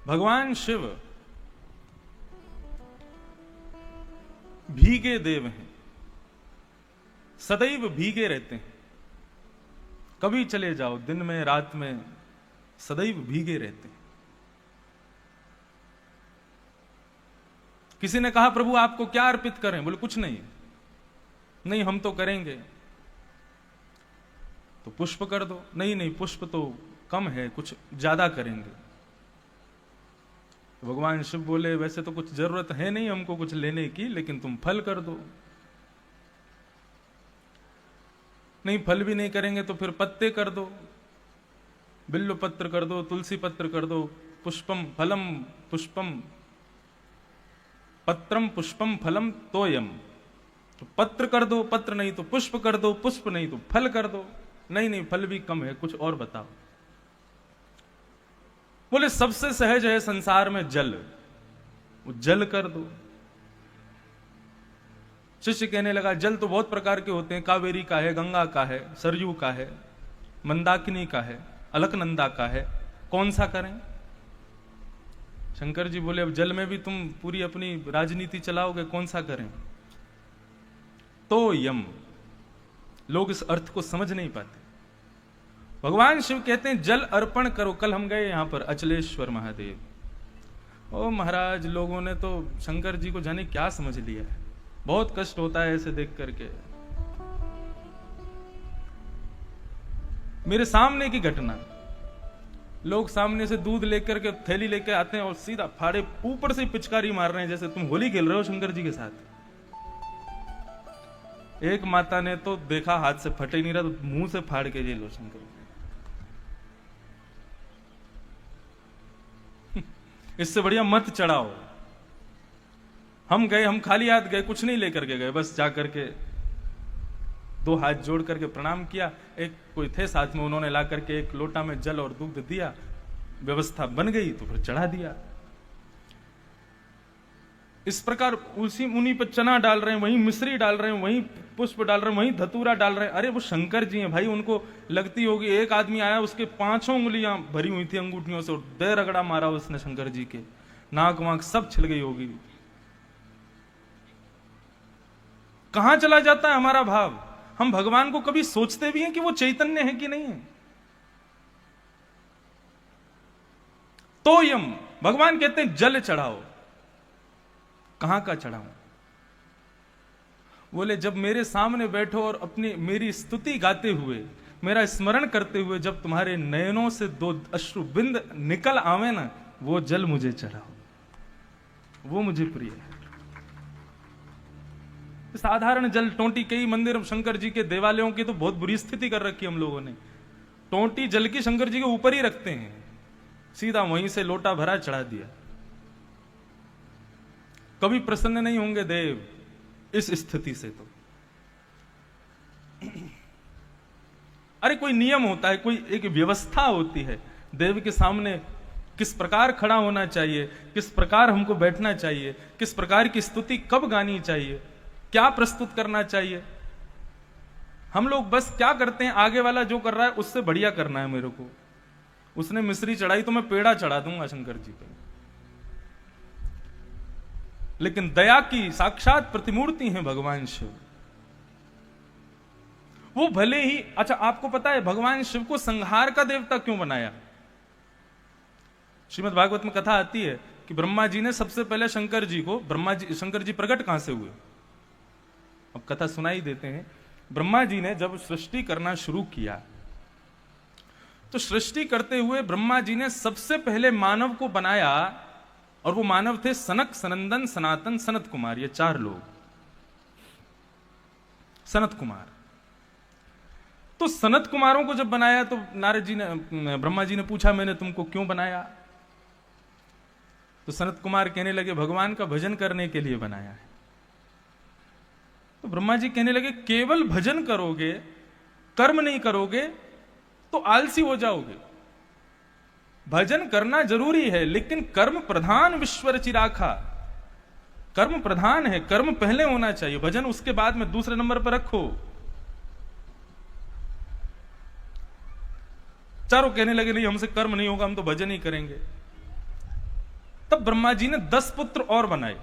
भगवान शिव भीगे देव हैं, सदैव भीगे रहते हैं। कभी चले जाओ, दिन में रात में सदैव भीगे रहते हैं। किसी ने कहा प्रभु आपको क्या अर्पित करें? बोले कुछ नहीं, नहीं हम तो करेंगे। तो पुष्प कर दो। नहीं नहीं, पुष्प तो कम है, कुछ ज्यादा करेंगे। तो भगवान शिव बोले वैसे तो कुछ जरूरत है नहीं हमको कुछ लेने की, लेकिन तुम फल कर दो। नहीं, फल भी नहीं करेंगे तो फिर पत्ते कर दो, बिल्व पत्र कर दो, तुलसी पत्र कर दो। पुष्पम फलम पुष्पम, पत्रम पुष्पम फलम तोयम। तो पत्र कर दो, पत्र नहीं तो पुष्प कर दो, पुष्प नहीं तो फल कर दो। नहीं नहीं, फल भी कम है, कुछ और बताओ। बोले सबसे सहज है संसार में जल, वो जल कर दो। शिष्य कहने लगा जल तो बहुत प्रकार के होते हैं, कावेरी का है, गंगा का है, सरयू का है, मंदाकिनी का है, अलकनंदा का है, कौन सा करें? शंकर जी बोले अब जल में भी तुम पूरी अपनी राजनीति चलाओगे, कौन सा करें? तो यम। लोग इस अर्थ को समझ नहीं पाते। भगवान शिव कहते हैं जल अर्पण करो। कल हम गए यहां पर अचलेश्वर महादेव। ओ महाराज, लोगों ने तो शंकर जी को जाने क्या समझ लिया है। बहुत कष्ट होता है ऐसे देख करके। मेरे सामने की घटना, लोग सामने से दूध लेकर के थैली लेकर आते हैं और सीधा फाड़े ऊपर से पिचकारी मार रहे हैं जैसे तुम होली खेल रहे हो शंकर जी के साथ। एक माता ने तो देखा हाथ से फटे ही नहीं रहा, तो मुंह से फाड़ के ये लो शंकर। इससे बढ़िया मत चढ़ाओ। हम गए, हम खाली हाथ गए, कुछ नहीं लेकर के गए, बस जाकर के दो हाथ जोड़ करके प्रणाम किया। एक कोई थे साथ में, उन्होंने ला करके एक लोटा में जल और दूध दिया, व्यवस्था बन गई तो फिर चढ़ा दिया। इस प्रकार उसी उन्हीं पर चना डाल रहे हैं, वहीं मिश्री डाल रहे हैं, वहीं पुष्प डाल रहे हैं, वहीं धतूरा डाल रहे हैं। अरे वो शंकर जी हैं भाई, उनको लगती होगी। एक आदमी आया, उसके 5 उंगलियां भरी हुई थी अंगूठियों से, और दे रगड़ा मारा उसने शंकर जी के, नाक वाक सब छिल गई होगी। कहां चला जाता है हमारा भाव? हम भगवान को कभी सोचते भी हैं कि वो चैतन्य है कि नहीं है? तो यम, भगवान कहते हैं जल चढ़ाओ। कहां का चढ़ाऊं? बोले जब मेरे सामने बैठो और अपनी मेरी स्तुति गाते हुए, मेरा स्मरण करते हुए जब तुम्हारे नयनों से 2 अश्रु बिंद निकल आवे ना, वो जल मुझे चढ़ाओ, वो मुझे प्रिय है। साधारण जल, टोंटी, कई मंदिर शंकर जी के देवालयों की तो बहुत बुरी स्थिति कर रखी हम लोगों ने। टोंटी जल की शंकर जी के ऊपर ही रखते हैं, सीधा वहीं से लोटा भरा चढ़ा दिया। कभी प्रसन्न नहीं होंगे देव इस स्थिति से। तो अरे कोई नियम होता है, कोई एक व्यवस्था होती है। देव के सामने किस प्रकार खड़ा होना चाहिए, किस प्रकार हमको बैठना चाहिए, किस प्रकार की स्तुति कब गानी चाहिए, क्या प्रस्तुत करना चाहिए। हम लोग बस क्या करते हैं, आगे वाला जो कर रहा है उससे बढ़िया करना है मेरे को। उसने मिश्री चढ़ाई तो मैं पेड़ा चढ़ा दूंगा शंकर जी पे। लेकिन दया की साक्षात प्रतिमूर्ति हैं भगवान शिव। वो भले ही, अच्छा आपको पता है भगवान शिव को संहार का देवता क्यों बनाया? श्रीमद् भागवत में कथा आती है कि ब्रह्मा जी ने सबसे पहले शंकर जी प्रकट कहां से हुए? अब कथा सुनाई देते हैं। ब्रह्मा जी ने जब सृष्टि करना शुरू किया, तो सृष्टि करते हुए ब्रह्मा जी ने सबसे पहले मानव को बनाया, और वो मानव थे सनक, सनंदन, सनातन, सनत कुमार। ये 4 लोग। सनत कुमार, तो सनत कुमारों को जब बनाया तो नारद जी ने, ब्रह्मा जी ने पूछा मैंने तुमको क्यों बनाया? तो सनत कुमार कहने लगे भगवान का भजन करने के लिए बनाया है। तो ब्रह्मा जी कहने लगे केवल भजन करोगे, कर्म नहीं करोगे तो आलसी हो जाओगे। भजन करना जरूरी है, लेकिन कर्म प्रधान विश्वर चिराखा। कर्म प्रधान है, कर्म पहले होना चाहिए, भजन उसके बाद में दूसरे नंबर पर रखो। चारों कहने लगे नहीं हमसे कर्म नहीं होगा, हम तो भजन ही करेंगे। तब ब्रह्मा जी ने 10 पुत्र और बनाए,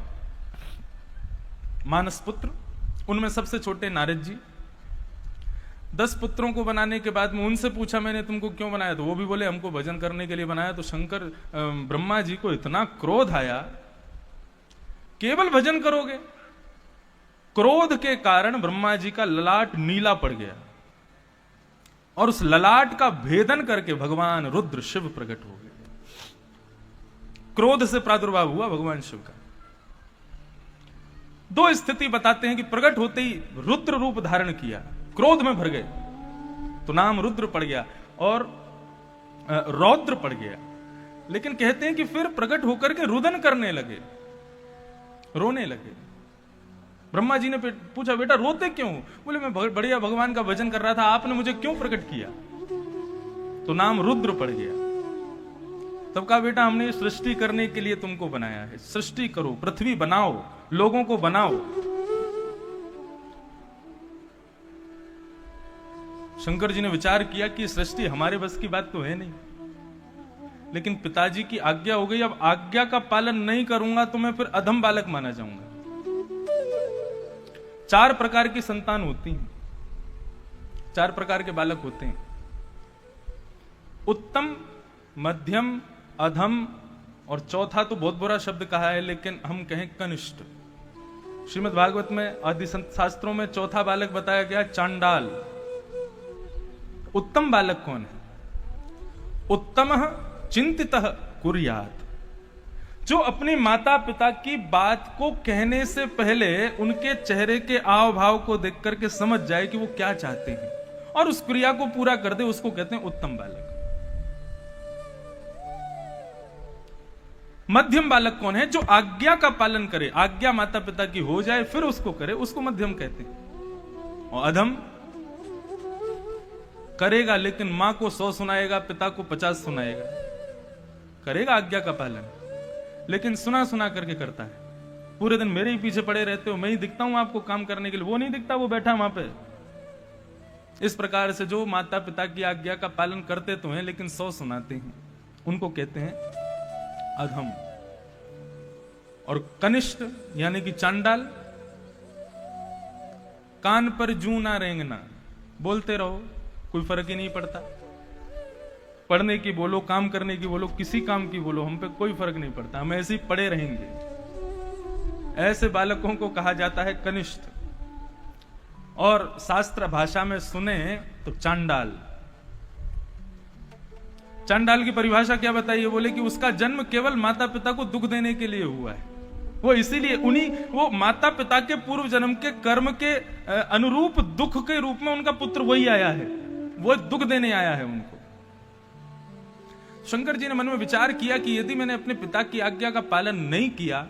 मानस पुत्र, उनमें सबसे छोटे नारद जी। 10 पुत्रों को बनाने के बाद में उनसे पूछा मैंने तुमको क्यों बनाया, तो वो भी बोले हमको भजन करने के लिए बनाया। तो शंकर ब्रह्मा जी को इतना क्रोध आया, केवल भजन करोगे? क्रोध के कारण ब्रह्मा जी का ललाट नीला पड़ गया और उस ललाट का भेदन करके भगवान रुद्र शिव प्रकट हो गए। क्रोध से प्रादुर्भाव हुआ भगवान शिव का। 2 स्थिति बताते हैं कि प्रकट होते ही रुद्र रूप धारण किया, क्रोध में भर गए तो नाम रुद्र पड़ गया और रौद्र पड़ गया। लेकिन कहते हैं कि फिर प्रकट होकर के रुदन करने लगे, रोने लगे। ब्रह्मा जी ने पूछा बेटा रोते क्यों? बोले मैं बढ़िया भगवान का भजन कर रहा था, आपने मुझे क्यों प्रकट किया? तो नाम रुद्र पड़ गया। तब कहा बेटा हमने सृष्टि करने के लिए तुमको बनाया है, सृष्टि करो, पृथ्वी बनाओ, लोगों को बनाओ। शंकर जी ने विचार किया कि सृष्टि हमारे बस की बात तो है नहीं, लेकिन पिताजी की आज्ञा हो गई, अब आज्ञा का पालन नहीं करूंगा तो मैं फिर अधम बालक माना जाऊंगा। 4 प्रकार की संतान होती हैं, 4 प्रकार के बालक होते हैं, उत्तम, मध्यम, अधम और चौथा तो बहुत बुरा शब्द कहा है, लेकिन हम कहें कनिष्ठ। श्रीमद् भागवत में आदि शास्त्रों में चौथा बालक बताया गया चांडाल। उत्तम बालक कौन है? उत्तमः चिंतितः कुर्यात्, जो अपने माता पिता की बात को कहने से पहले उनके चेहरे के आव भाव को देख करके समझ जाए कि वो क्या चाहते हैं और उस क्रिया को पूरा कर दे, उसको कहते हैं उत्तम बालक। मध्यम बालक कौन है? जो आज्ञा का पालन करे, आज्ञा माता पिता की हो जाए फिर उसको करे, उसको मध्यम कहते हैं। और अधम करेगा लेकिन मां को 100 सुनाएगा, पिता को 50 सुनाएगा, करेगा आज्ञा का पालन लेकिन सुना सुना करके करता है। पूरे दिन मेरे ही पीछे पड़े रहते हो, मैं ही दिखता हूं आपको काम करने के लिए, वो नहीं दिखता, वो बैठा वहां पे। इस प्रकार से जो माता पिता की आज्ञा का पालन करते तो हैं लेकिन 100 सुनाते हैं, उनको कहते हैं अधम। और कनिष्ठ यानी कि चांडाल, कान पर जू ना रेंगना, बोलते रहो, कोई फर्क ही नहीं पड़ता। पढ़ने की बोलो, काम करने की बोलो, किसी काम की बोलो, हम पे कोई फर्क नहीं पड़ता, हम ऐसे ही पड़े रहेंगे। ऐसे बालकों को कहा जाता है कनिष्ठ। और शास्त्र भाषा में सुने तो चांडाल। चांडाल की परिभाषा क्या बताइए? बोले कि उसका जन्म केवल माता पिता को दुख देने के लिए हुआ है, वो इसीलिए वो माता पिता के पूर्व जन्म के कर्म के अनुरूप दुख के रूप में उनका पुत्र वही आया है, वो दुख देने आया है उनको। शंकर जी ने मन में विचार किया कि यदि मैंने अपने पिता की आज्ञा का पालन नहीं किया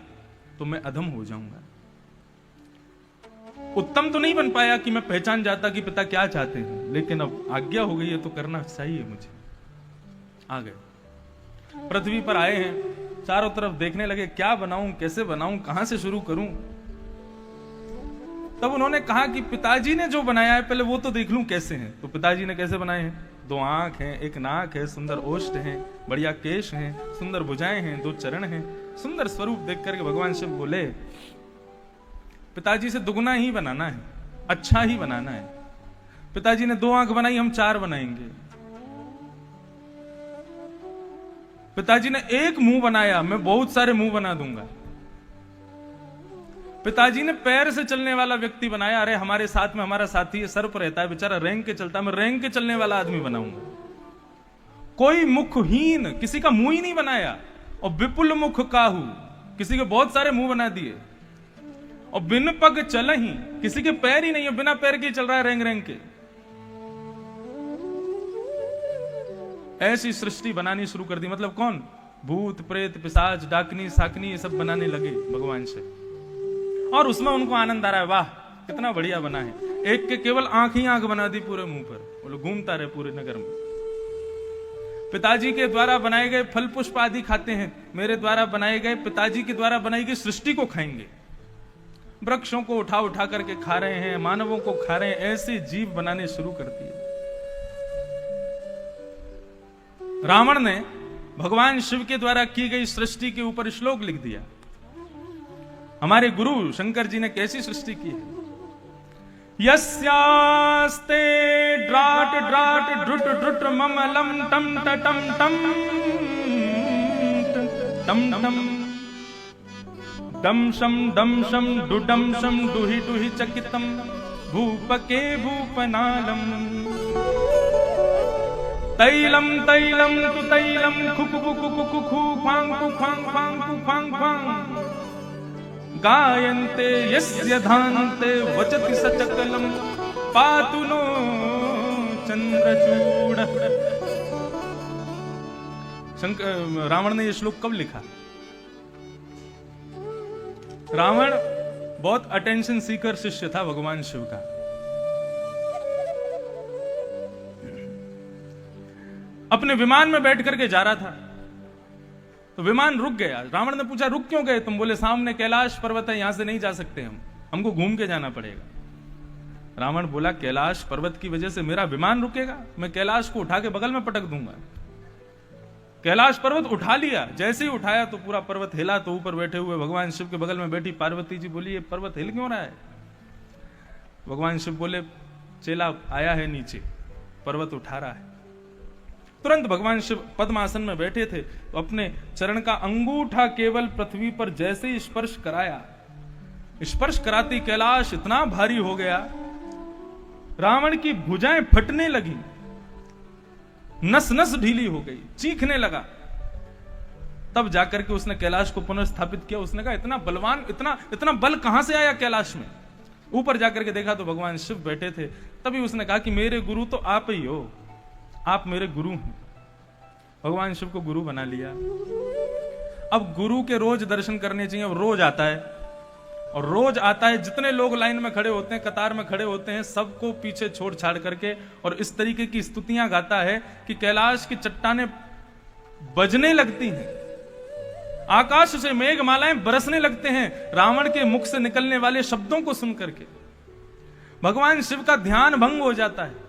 तो मैं अधम हो जाऊंगा। उत्तम तो नहीं बन पाया कि मैं पहचान जाता कि पिता क्या चाहते हैं, लेकिन अब आज्ञा हो गई है तो करना चाहिए मुझे। आ गए, पृथ्वी पर आए हैं, चारों तरफ देखने लगे क्या बनाऊं, कैसे बनाऊं, कहां से शुरू करूं। तब उन्होंने कहा कि पिताजी ने जो बनाया है पहले वो तो देख लूं कैसे हैं। तो पिताजी ने कैसे बनाए हैं? 2 आंख हैं, 1 नाक है, सुंदर ओष्ठ हैं, बढ़िया केश हैं, सुंदर भुजाएं हैं, 2 चरण हैं, सुंदर स्वरूप देख करके भगवान शिव बोले पिताजी से दुगुना ही बनाना है, अच्छा ही बनाना है। पिताजी ने 2 आंख बनाई, हम 4 बनाएंगे। पिताजी ने 1 मुंह बनाया, मैं बहुत सारे मुंह बना दूंगा। पिताजी ने पैर से चलने वाला व्यक्ति बनाया, अरे हमारे साथ में हमारा साथी है, सर पर रहता है बेचारा, रेंग के चलता है, मैं रेंग के चलने वाला आदमी बनाऊंगा। कोई मुखहीन, किसी का मुंह ही नहीं बनाया। और विपुल मुख काहू, किसी के बहुत सारे मुंह बना दिए। और बिन पग चल ही, किसी के पैर ही नहीं है, बिना पैर के चल रहा है रेंग रेंग के। ऐसी सृष्टि बनानी शुरू कर दी। मतलब कौन? भूत प्रेत पिशाच डाकनी साकनी ये सब बनाने लगे भगवान से। और उसमें उनको आनंद आ रहा है, वाह कितना बढ़िया बना है। एक के केवल आंख ही आंख बना दी पूरे मुंह पर, वो लोग घूमता रहे पूरे नगर में। पिताजी के द्वारा बनाए गए फल पुष्प आदि खाते हैं, मेरे द्वारा बनाए गए, पिताजी के द्वारा बनाई गई सृष्टि को खाएंगे। वृक्षों को उठा उठा करके खा रहे हैं, मानवों को खा रहे हैं, ऐसे जीव बनाने शुरू कर दिए। रावण ने भगवान शिव के द्वारा की गई सृष्टि के ऊपर श्लोक लिख दिया। हमारे गुरु शंकर जी ने कैसी सृष्टि की है। यस्यास्ते ड्राट ड्राट ड्रुट ड्रुट ममलम टम टम टम टम टम डम शम डुडम शम डुहि डुहि चकितम भूपके भूपनालम तैलम तैलम तु तैलम खुकु खुकु खुकु खु ख्वांग खु ख्वांग ख्वांग खु ख्वांग ख्वांग गायन्ते यस्य धान्ते वचति सचकलम पातु नो चंद्रचूड़। रावण ने यह श्लोक कब लिखा? रावण बहुत अटेंशन सीकर शिष्य था भगवान शिव का। अपने विमान में बैठ करके जा रहा था तो विमान रुक गया। रावण ने पूछा रुक क्यों गए तुम? बोले सामने कैलाश पर्वत है, यहां से नहीं जा सकते हमको घूम के जाना पड़ेगा। रावण बोला कैलाश पर्वत की वजह से मेरा विमान रुकेगा? मैं कैलाश को उठा के बगल में पटक दूंगा। कैलाश पर्वत उठा लिया। जैसे ही उठाया तो पूरा पर्वत हिला। तो ऊपर बैठे हुए भगवान शिव के बगल में बैठी पार्वती जी बोली ये पर्वत हिल क्यों रहा है? भगवान शिव बोले चेला आया है नीचे, पर्वत उठा रहा है। तुरंत भगवान शिव पद्मासन में बैठे थे तो अपने चरण का अंगूठा केवल पृथ्वी पर जैसे ही स्पर्श कराया, स्पर्श कराती कैलाश इतना भारी हो गया, रावण की भुजाएं फटने लगी, नस नस ढीली हो गई, चीखने लगा। तब जाकर के उसने कैलाश को पुनर्स्थापित किया। उसने कहा इतना बलवान, इतना बल कहां से आया कैलाश में? ऊपर जाकर के देखा तो भगवान शिव बैठे थे। तभी उसने कहा कि मेरे गुरु तो आप ही हो, आप मेरे गुरु हैं। भगवान शिव को गुरु बना लिया। अब गुरु के रोज दर्शन करने चाहिए। अब रोज आता है और रोज आता है। जितने लोग लाइन में खड़े होते हैं, कतार में खड़े होते हैं, सबको पीछे छोड़ छाड़ करके और इस तरीके की स्तुतियां गाता है कि कैलाश की चट्टानें बजने लगती हैं, आकाश से मेघमालाएं बरसने लगते हैं रावण के मुख से निकलने वाले शब्दों को सुन करके। भगवान शिव का ध्यान भंग हो जाता है।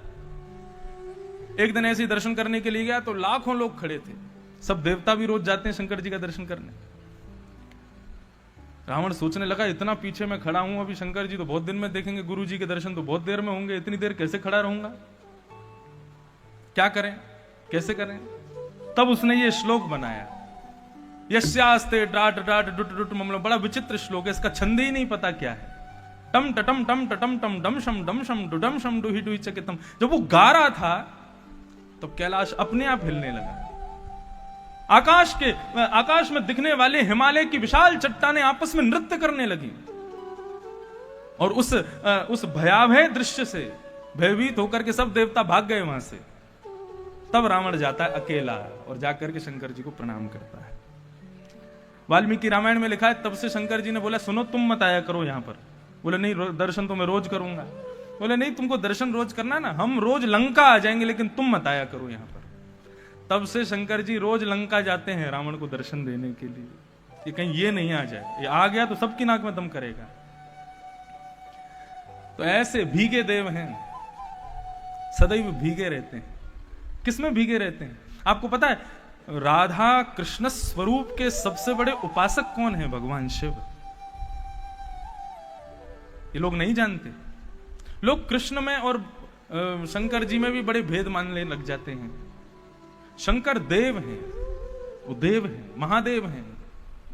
एक दिन ऐसे ही दर्शन करने के लिए गया तो लाखों लोग खड़े थे। सब देवता भी रोज जाते हैं शंकर जी का दर्शन करने। रावण सोचने लगा इतना पीछे मैं खड़ा हूं, अभी शंकर जी तो बहुत दिन में देखेंगे, गुरु जी के दर्शन तो बहुत देर में होंगे, इतनी देर कैसे खड़ा रहूंगा? क्या करें, कैसे करें? तब उसने ये श्लोक बनाया, यस्यास्ते डाट डाट डुट डुट ममलो। बड़ा विचित्र श्लोक है, इसका छंद ही नहीं पता क्या है। टम टटम टम टटम टम डम शम डुडम शम डुही डुही चकितम। जब वो गा रहा था तो कैलाश अपने आप हिलने लगा। आकाश में दिखने वाले हिमालय की विशाल चट्टानें आपस में नृत्य करने लगी। और उस भयावह दृश्य से भयभीत होकर के सब देवता भाग गए वहां से। तब रावण जाता है अकेला और जाकर के शंकर जी को प्रणाम करता है। वाल्मीकि रामायण में लिखा है तब से शंकर जी ने बोला सुनो तुम मत आया करो यहां पर। बोले नहीं, दर्शन तो मैं रोज करूंगा। बोले नहीं, तुमको दर्शन रोज करना ना, हम रोज लंका आ जाएंगे लेकिन तुम मत आया करो यहां पर। तब से शंकर जी रोज लंका जाते हैं रावण को दर्शन देने के लिए कि कहीं ये नहीं आ जाए, ये आ गया तो सबकी नाक में दम करेगा। तो ऐसे भीगे देव हैं, सदैव भीगे रहते हैं। किसमें भीगे रहते हैं आपको पता है? राधा कृष्ण स्वरूप के सबसे बड़े उपासक कौन है? भगवान शिव। ये लोग नहीं जानते। लोग कृष्ण में और शंकर जी में भी बड़े भेद मानने लग जाते हैं। शंकर देव हैं, वो देव हैं, महादेव हैं।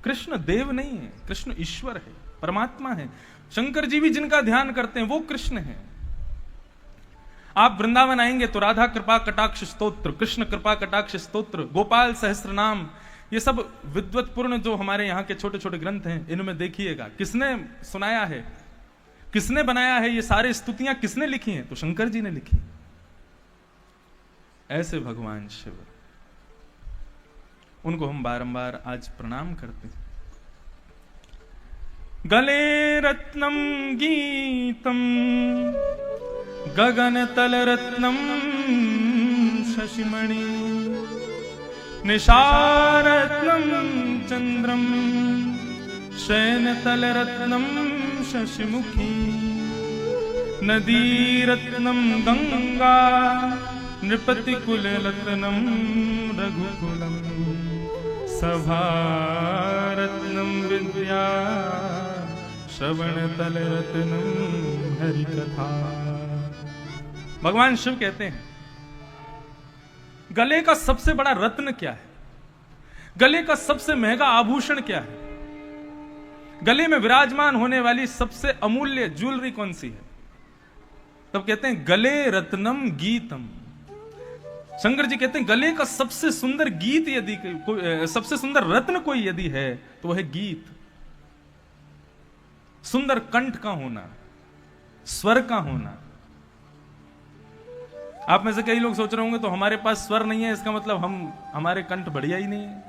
कृष्ण देव नहीं है, कृष्ण ईश्वर है, परमात्मा है। शंकर जी भी जिनका ध्यान करते हैं वो कृष्ण है। आप वृंदावन आएंगे तो राधा कृपा कटाक्ष स्तोत्र, कृष्ण कृपा कटाक्ष स्तोत्र, गोपाल सहस्त्र नाम, ये सब विद्वत्पूर्ण जो हमारे यहाँ के छोटे छोटे ग्रंथ हैं, इनमें देखिएगा किसने सुनाया है, किसने बनाया है, ये सारे स्तुतियां किसने लिखी हैं? तो शंकर जी ने लिखी। ऐसे भगवान शिव, उनको हम बारंबार आज प्रणाम करते हैं। गले रत्नम गीतम गगन तल रत्नम शशिमणि निशारत्नम चंद्रम शयन तल रत्नम शशिमुखी नदी रत्नम गंगा नृपति कुल रत्नम रघुकुलम सभारत्नम विद्या श्रवण तल रत्नम हरि कथा। भगवान शिव कहते हैं गले का सबसे बड़ा रत्न क्या है, गले का सबसे महंगा आभूषण क्या है, गले में विराजमान होने वाली सबसे अमूल्य ज्वेलरी कौन सी है? तब कहते हैं गले रत्नम गीतम। शंकर जी कहते हैं गले का सबसे सुंदर गीत यदि सबसे सुंदर रत्न कोई यदि है तो वह है गीत। सुंदर कंठ का होना, स्वर का होना। आप में से कई लोग सोच रहे होंगे तो हमारे पास स्वर नहीं है, इसका मतलब हमारे कंठ बढ़िया ही नहीं है।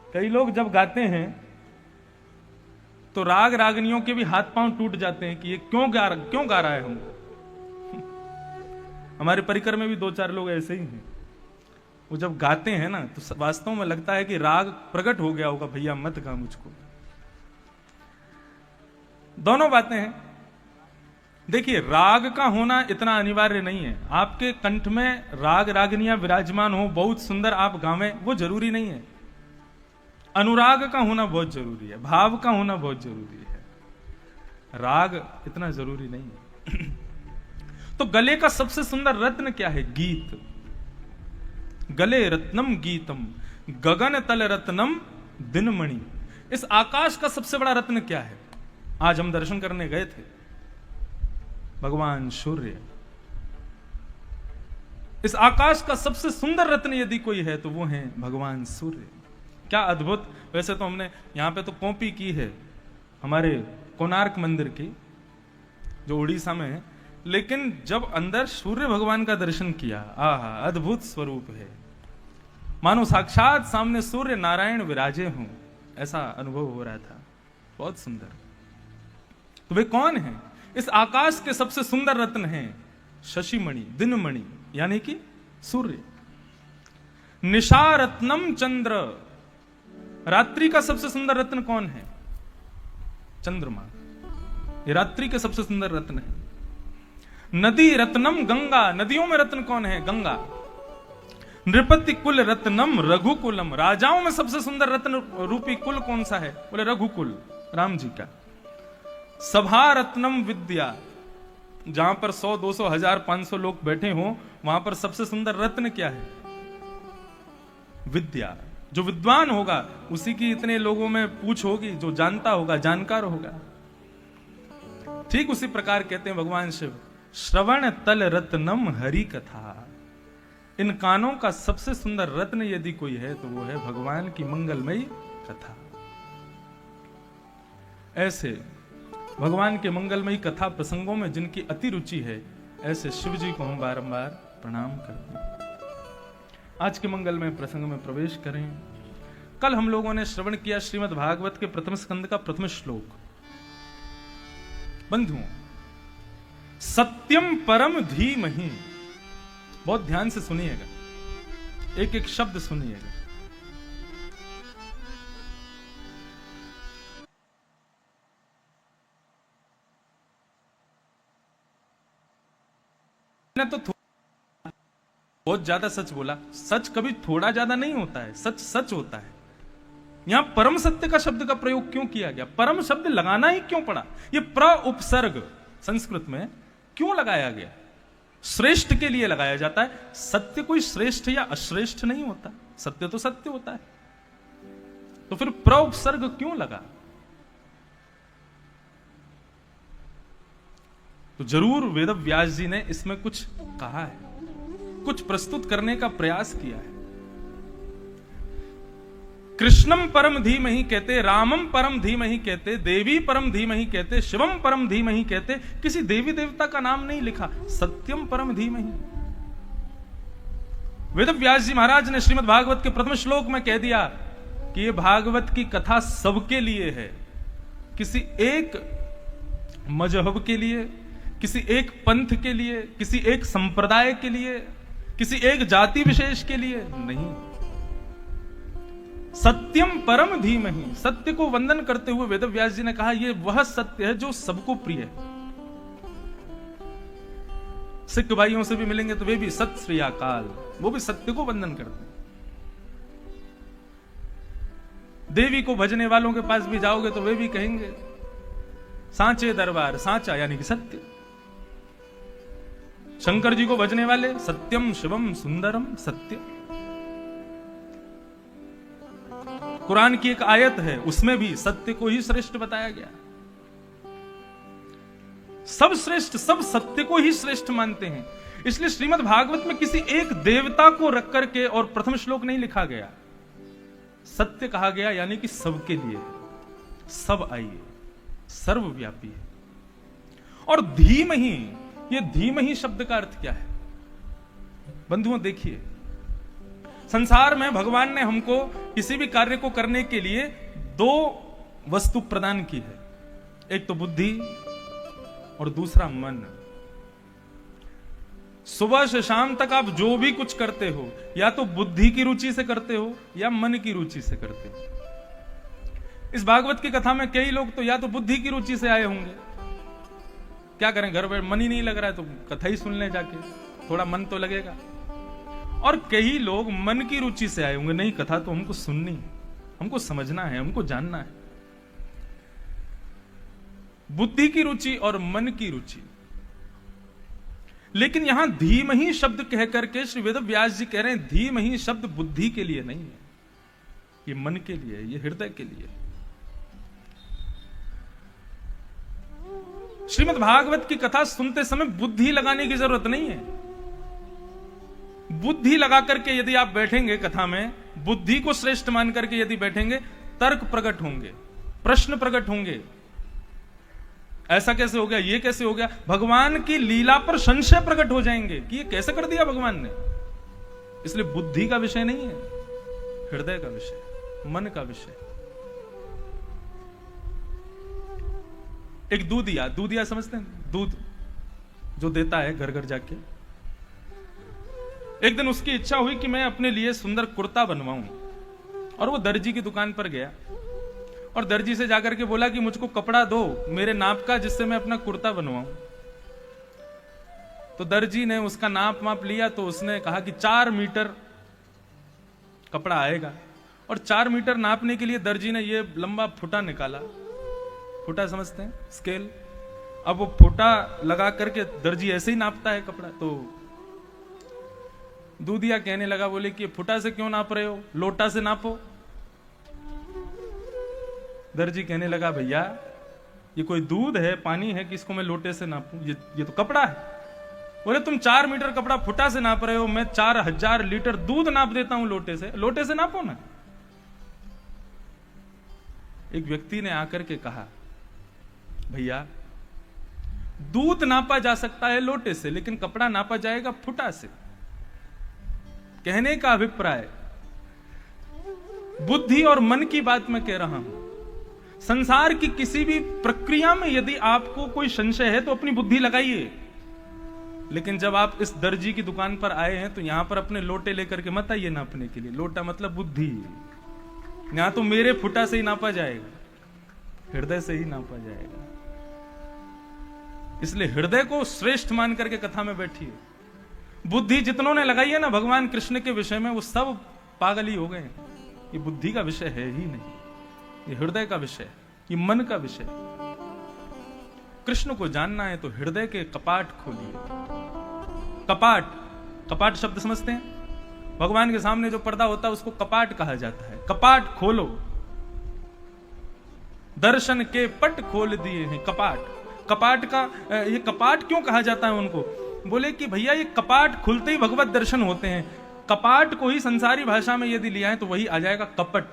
कई लोग जब गाते हैं तो राग रागनियों के भी हाथ पांव टूट जाते हैं कि ये क्यों गा रहा है हमको। हमारे परिकर में भी 2-4 लोग ऐसे ही हैं। वो जब गाते हैं ना तो वास्तव में लगता है कि राग प्रकट हो गया होगा, भैया मत गा मुझको। दोनों बातें हैं। देखिए राग का होना इतना अनिवार्य नहीं है। आपके कंठ में राग रागनियां विराजमान हो, बहुत सुंदर आप गावें, वो जरूरी नहीं है। अनुराग का होना बहुत जरूरी है, भाव का होना बहुत जरूरी है, राग इतना जरूरी नहीं है। तो गले का सबसे सुंदर रत्न क्या है? गीत। गले रत्नम गीतम गगन तल रत्नम दिनमणि। इस आकाश का सबसे बड़ा रत्न क्या है? आज हम दर्शन करने गए थे भगवान सूर्य। इस आकाश का सबसे सुंदर रत्न यदि कोई है तो वो है भगवान सूर्य। क्या अद्भुत। वैसे तो हमने यहां पे तो कॉपी की है हमारे कोणार्क मंदिर की जो उड़ीसा में है, लेकिन जब अंदर सूर्य भगवान का दर्शन किया, आहा अद्भुत स्वरूप है, मानो साक्षात सामने सूर्य नारायण विराजे हों, ऐसा अनुभव हो रहा था। बहुत सुंदर। तो वे कौन है? इस आकाश के सबसे सुंदर रत्न हैं शशिमणि, दिनमणि, यानी कि सूर्य। निशा रत्नम चंद्र। रात्रि का सबसे सुंदर रत्न कौन है? चंद्रमा। ये रात्रि के सबसे सुंदर रत्न है। नदी रत्नम गंगा। नदियों में रत्न कौन है? गंगा। नृपति कुल रत्नम रघुकुलम। राजाओं में सबसे सुंदर रत्न रूपी कुल कौन सा है? बोले रघुकुल, राम जी का। सभा रत्नम विद्या। जहां पर 100, 200, 1000, 500 लोग बैठे हों, वहां पर सबसे सुंदर रत्न क्या है? विद्या। जो विद्वान होगा उसी की इतने लोगों में पूछ होगी, जो जानता होगा, जानकार होगा। ठीक उसी प्रकार कहते हैं भगवान शिव, श्रवण तल रत्नम हरि कथा। इन कानों का सबसे सुंदर रत्न यदि कोई है तो वो है भगवान की मंगलमयी कथा। ऐसे भगवान के मंगलमयी कथा प्रसंगों में जिनकी अति रुचि है, ऐसे शिव जी को हम बारंबार प्रणाम करते हैं। आज के मंगलमय प्रसंग में प्रवेश करें। कल हम लोगों ने श्रवण किया श्रीमद् भागवत के प्रथम स्कंद का प्रथम श्लोक। बंधुओं, सत्यम परम धीमहि। बहुत ध्यान से सुनिएगा, एक एक शब्द सुनिएगा। तो बहुत ज्यादा सच बोला। सच कभी थोड़ा ज्यादा नहीं होता है, सच सच होता है। यहां परम सत्य का शब्द का प्रयोग क्यों किया गया? परम शब्द लगाना ही क्यों पड़ा? यह प्र उपसर्ग संस्कृत में क्यों लगाया गया? श्रेष्ठ के लिए लगाया जाता है। सत्य कोई श्रेष्ठ या अश्रेष्ठ नहीं होता, सत्य तो सत्य होता है। तो फिर प्र उपसर्ग क्यों लगा? तो जरूर वेदव्यास जी ने इसमें कुछ कहा है, कुछ प्रस्तुत करने का प्रयास किया है। कृष्णम परम धीमहि कहते, रामम परम धीमहि कहते, देवी परम धीमहि कहते, शिवम परम धीमहि कहते। किसी देवी देवता का नाम नहीं लिखा, सत्यम परम धीमहि। वेदव्यास जी महाराज ने श्रीमद् भागवत के प्रथम श्लोक में कह दिया कि यह भागवत की कथा सबके लिए है। किसी एक मजहब के लिए, किसी एक पंथ के लिए, किसी एक संप्रदाय के लिए, किसी एक जाति विशेष के लिए नहीं। सत्यम परम धीमहि। सत्य को वंदन करते हुए वेदव्यास जी ने कहा यह वह सत्य है जो सबको प्रिय है। सिख भाइयों से भी मिलेंगे तो वे भी सत श्री अकाल, वो भी सत्य को वंदन करते हैं। देवी को भजने वालों के पास भी जाओगे तो वे भी कहेंगे सांचे दरबार, सांचा यानी कि सत्य। शंकर जी को भजने वाले सत्यम शिवम सुंदरम सत्य। कुरान की एक आयत है, उसमें भी सत्य को ही श्रेष्ठ बताया गया। सब श्रेष्ठ, सब सत्य को ही श्रेष्ठ मानते हैं। इसलिए श्रीमद् भागवत में किसी एक देवता को रख करके और प्रथम श्लोक नहीं लिखा गया, सत्य कहा गया, यानी कि सबके लिए, सब आइए, सर्वव्यापी है। और धीमहि, ये धीमहि शब्द का अर्थ क्या है? बंधुओं देखिए, संसार में भगवान ने हमको किसी भी कार्य को करने के लिए दो वस्तु प्रदान की है, एक तो बुद्धि और दूसरा मन। सुबह से शाम तक आप जो भी कुछ करते हो, या तो बुद्धि की रुचि से करते हो या मन की रुचि से करते हो। इस भागवत की कथा में कई लोग तो या तो बुद्धि की रुचि से आए होंगे, क्या करें, घर में मन ही नहीं लग रहा है तो कथा ही सुन ले जाके, थोड़ा मन तो लगेगा। और कई लोग मन की रुचि से आए होंगे, नहीं कथा तो हमको सुननी है, हमको समझना है, हमको जानना है। बुद्धि की रुचि और मन की रुचि। लेकिन यहां धीमहि शब्द कह करके श्री वेद व्यास जी कह रहे हैं, धीमहि शब्द बुद्धि के लिए नहीं है, ये मन के लिए, ये हृदय के लिए। श्रीमद् भागवत की कथा सुनते समय बुद्धि लगाने की जरूरत नहीं है। बुद्धि लगा करके यदि आप बैठेंगे कथा में, बुद्धि को श्रेष्ठ मान करके यदि बैठेंगे, तर्क प्रकट होंगे, प्रश्न प्रकट होंगे। ऐसा कैसे हो गया, ये कैसे हो गया, भगवान की लीला पर संशय प्रकट हो जाएंगे कि ये कैसे कर दिया भगवान ने। इसलिए बुद्धि का विषय नहीं है, हृदय का विषय, मन का विषय। एक दूधिया, दूधिया समझते हैं, दूध जो देता है घर घर जाके। एक दिन उसकी इच्छा हुई कि मैं अपने लिए सुंदर कुर्ता बनवाऊं, और वो दर्जी की दुकान पर गया और दर्जी से जाकर के बोला कि मुझको कपड़ा दो मेरे नाप का, जिससे मैं अपना कुर्ता बनवाऊं। तो दर्जी ने उसका नाप माप लिया, तो उसने कहा कि 4 मीटर कपड़ा आएगा। और 4 मीटर नापने के लिए दर्जी ने ये लंबा फुटा निकाला, फुटा समझते हैं, स्केल। अब वो फुटा लगा करके दर्जी ऐसे ही नापता है कपड़ा। तो दूधिया कहने लगा, बोले कि फुटा से क्यों नाप रहे हो, लोटा से नापो। दर्जी कहने लगा, भैया ये कोई दूध है, पानी है कि इसको मैं लोटे से नापूं, ये तो कपड़ा है। बोले तुम 4 मीटर कपड़ा फुटा से नाप रहे हो, मैं 4000 लीटर दूध नाप देता हूं लोटे से नापो ना। एक व्यक्ति ने आकर के कहा, भैया दूध नापा जा सकता है लोटे से, लेकिन कपड़ा नापा जाएगा फुटा से। कहने का अभिप्राय बुद्धि और मन की बात मैं कह रहा हूं। संसार की किसी भी प्रक्रिया में यदि आपको कोई संशय है तो अपनी बुद्धि लगाइए, लेकिन जब आप इस दर्जी की दुकान पर आए हैं तो यहां पर अपने लोटे लेकर के मत आइए नापने के लिए। लोटा मतलब बुद्धि, यहां तो मेरे फुटा से ही नापा जाएगा, हृदय से ही नापा जाएगा। इसलिए हृदय को श्रेष्ठ मान करके कथा में बैठिए। बुद्धि जितनों ने लगाई है ना भगवान कृष्ण के विषय में, वो सब पागल ही हो गए। ये बुद्धि का विषय है ही नहीं, ये हृदय का विषय, ये मन का विषय। कृष्ण को जानना है तो हृदय के कपाट खोलिए। कपाट, कपाट शब्द समझते हैं, भगवान के सामने जो पर्दा होता है उसको कपाट कहा जाता है। कपाट खोलो, दर्शन के पट खोल दिए हैं कपाट। कपाट का ये कपाट क्यों कहा जाता है उनको? बोले कि भैया ये कपाट खुलते ही भगवत दर्शन होते हैं। कपाट को ही संसारी भाषा में यदि लिया है तो वही आ जाएगा कपट।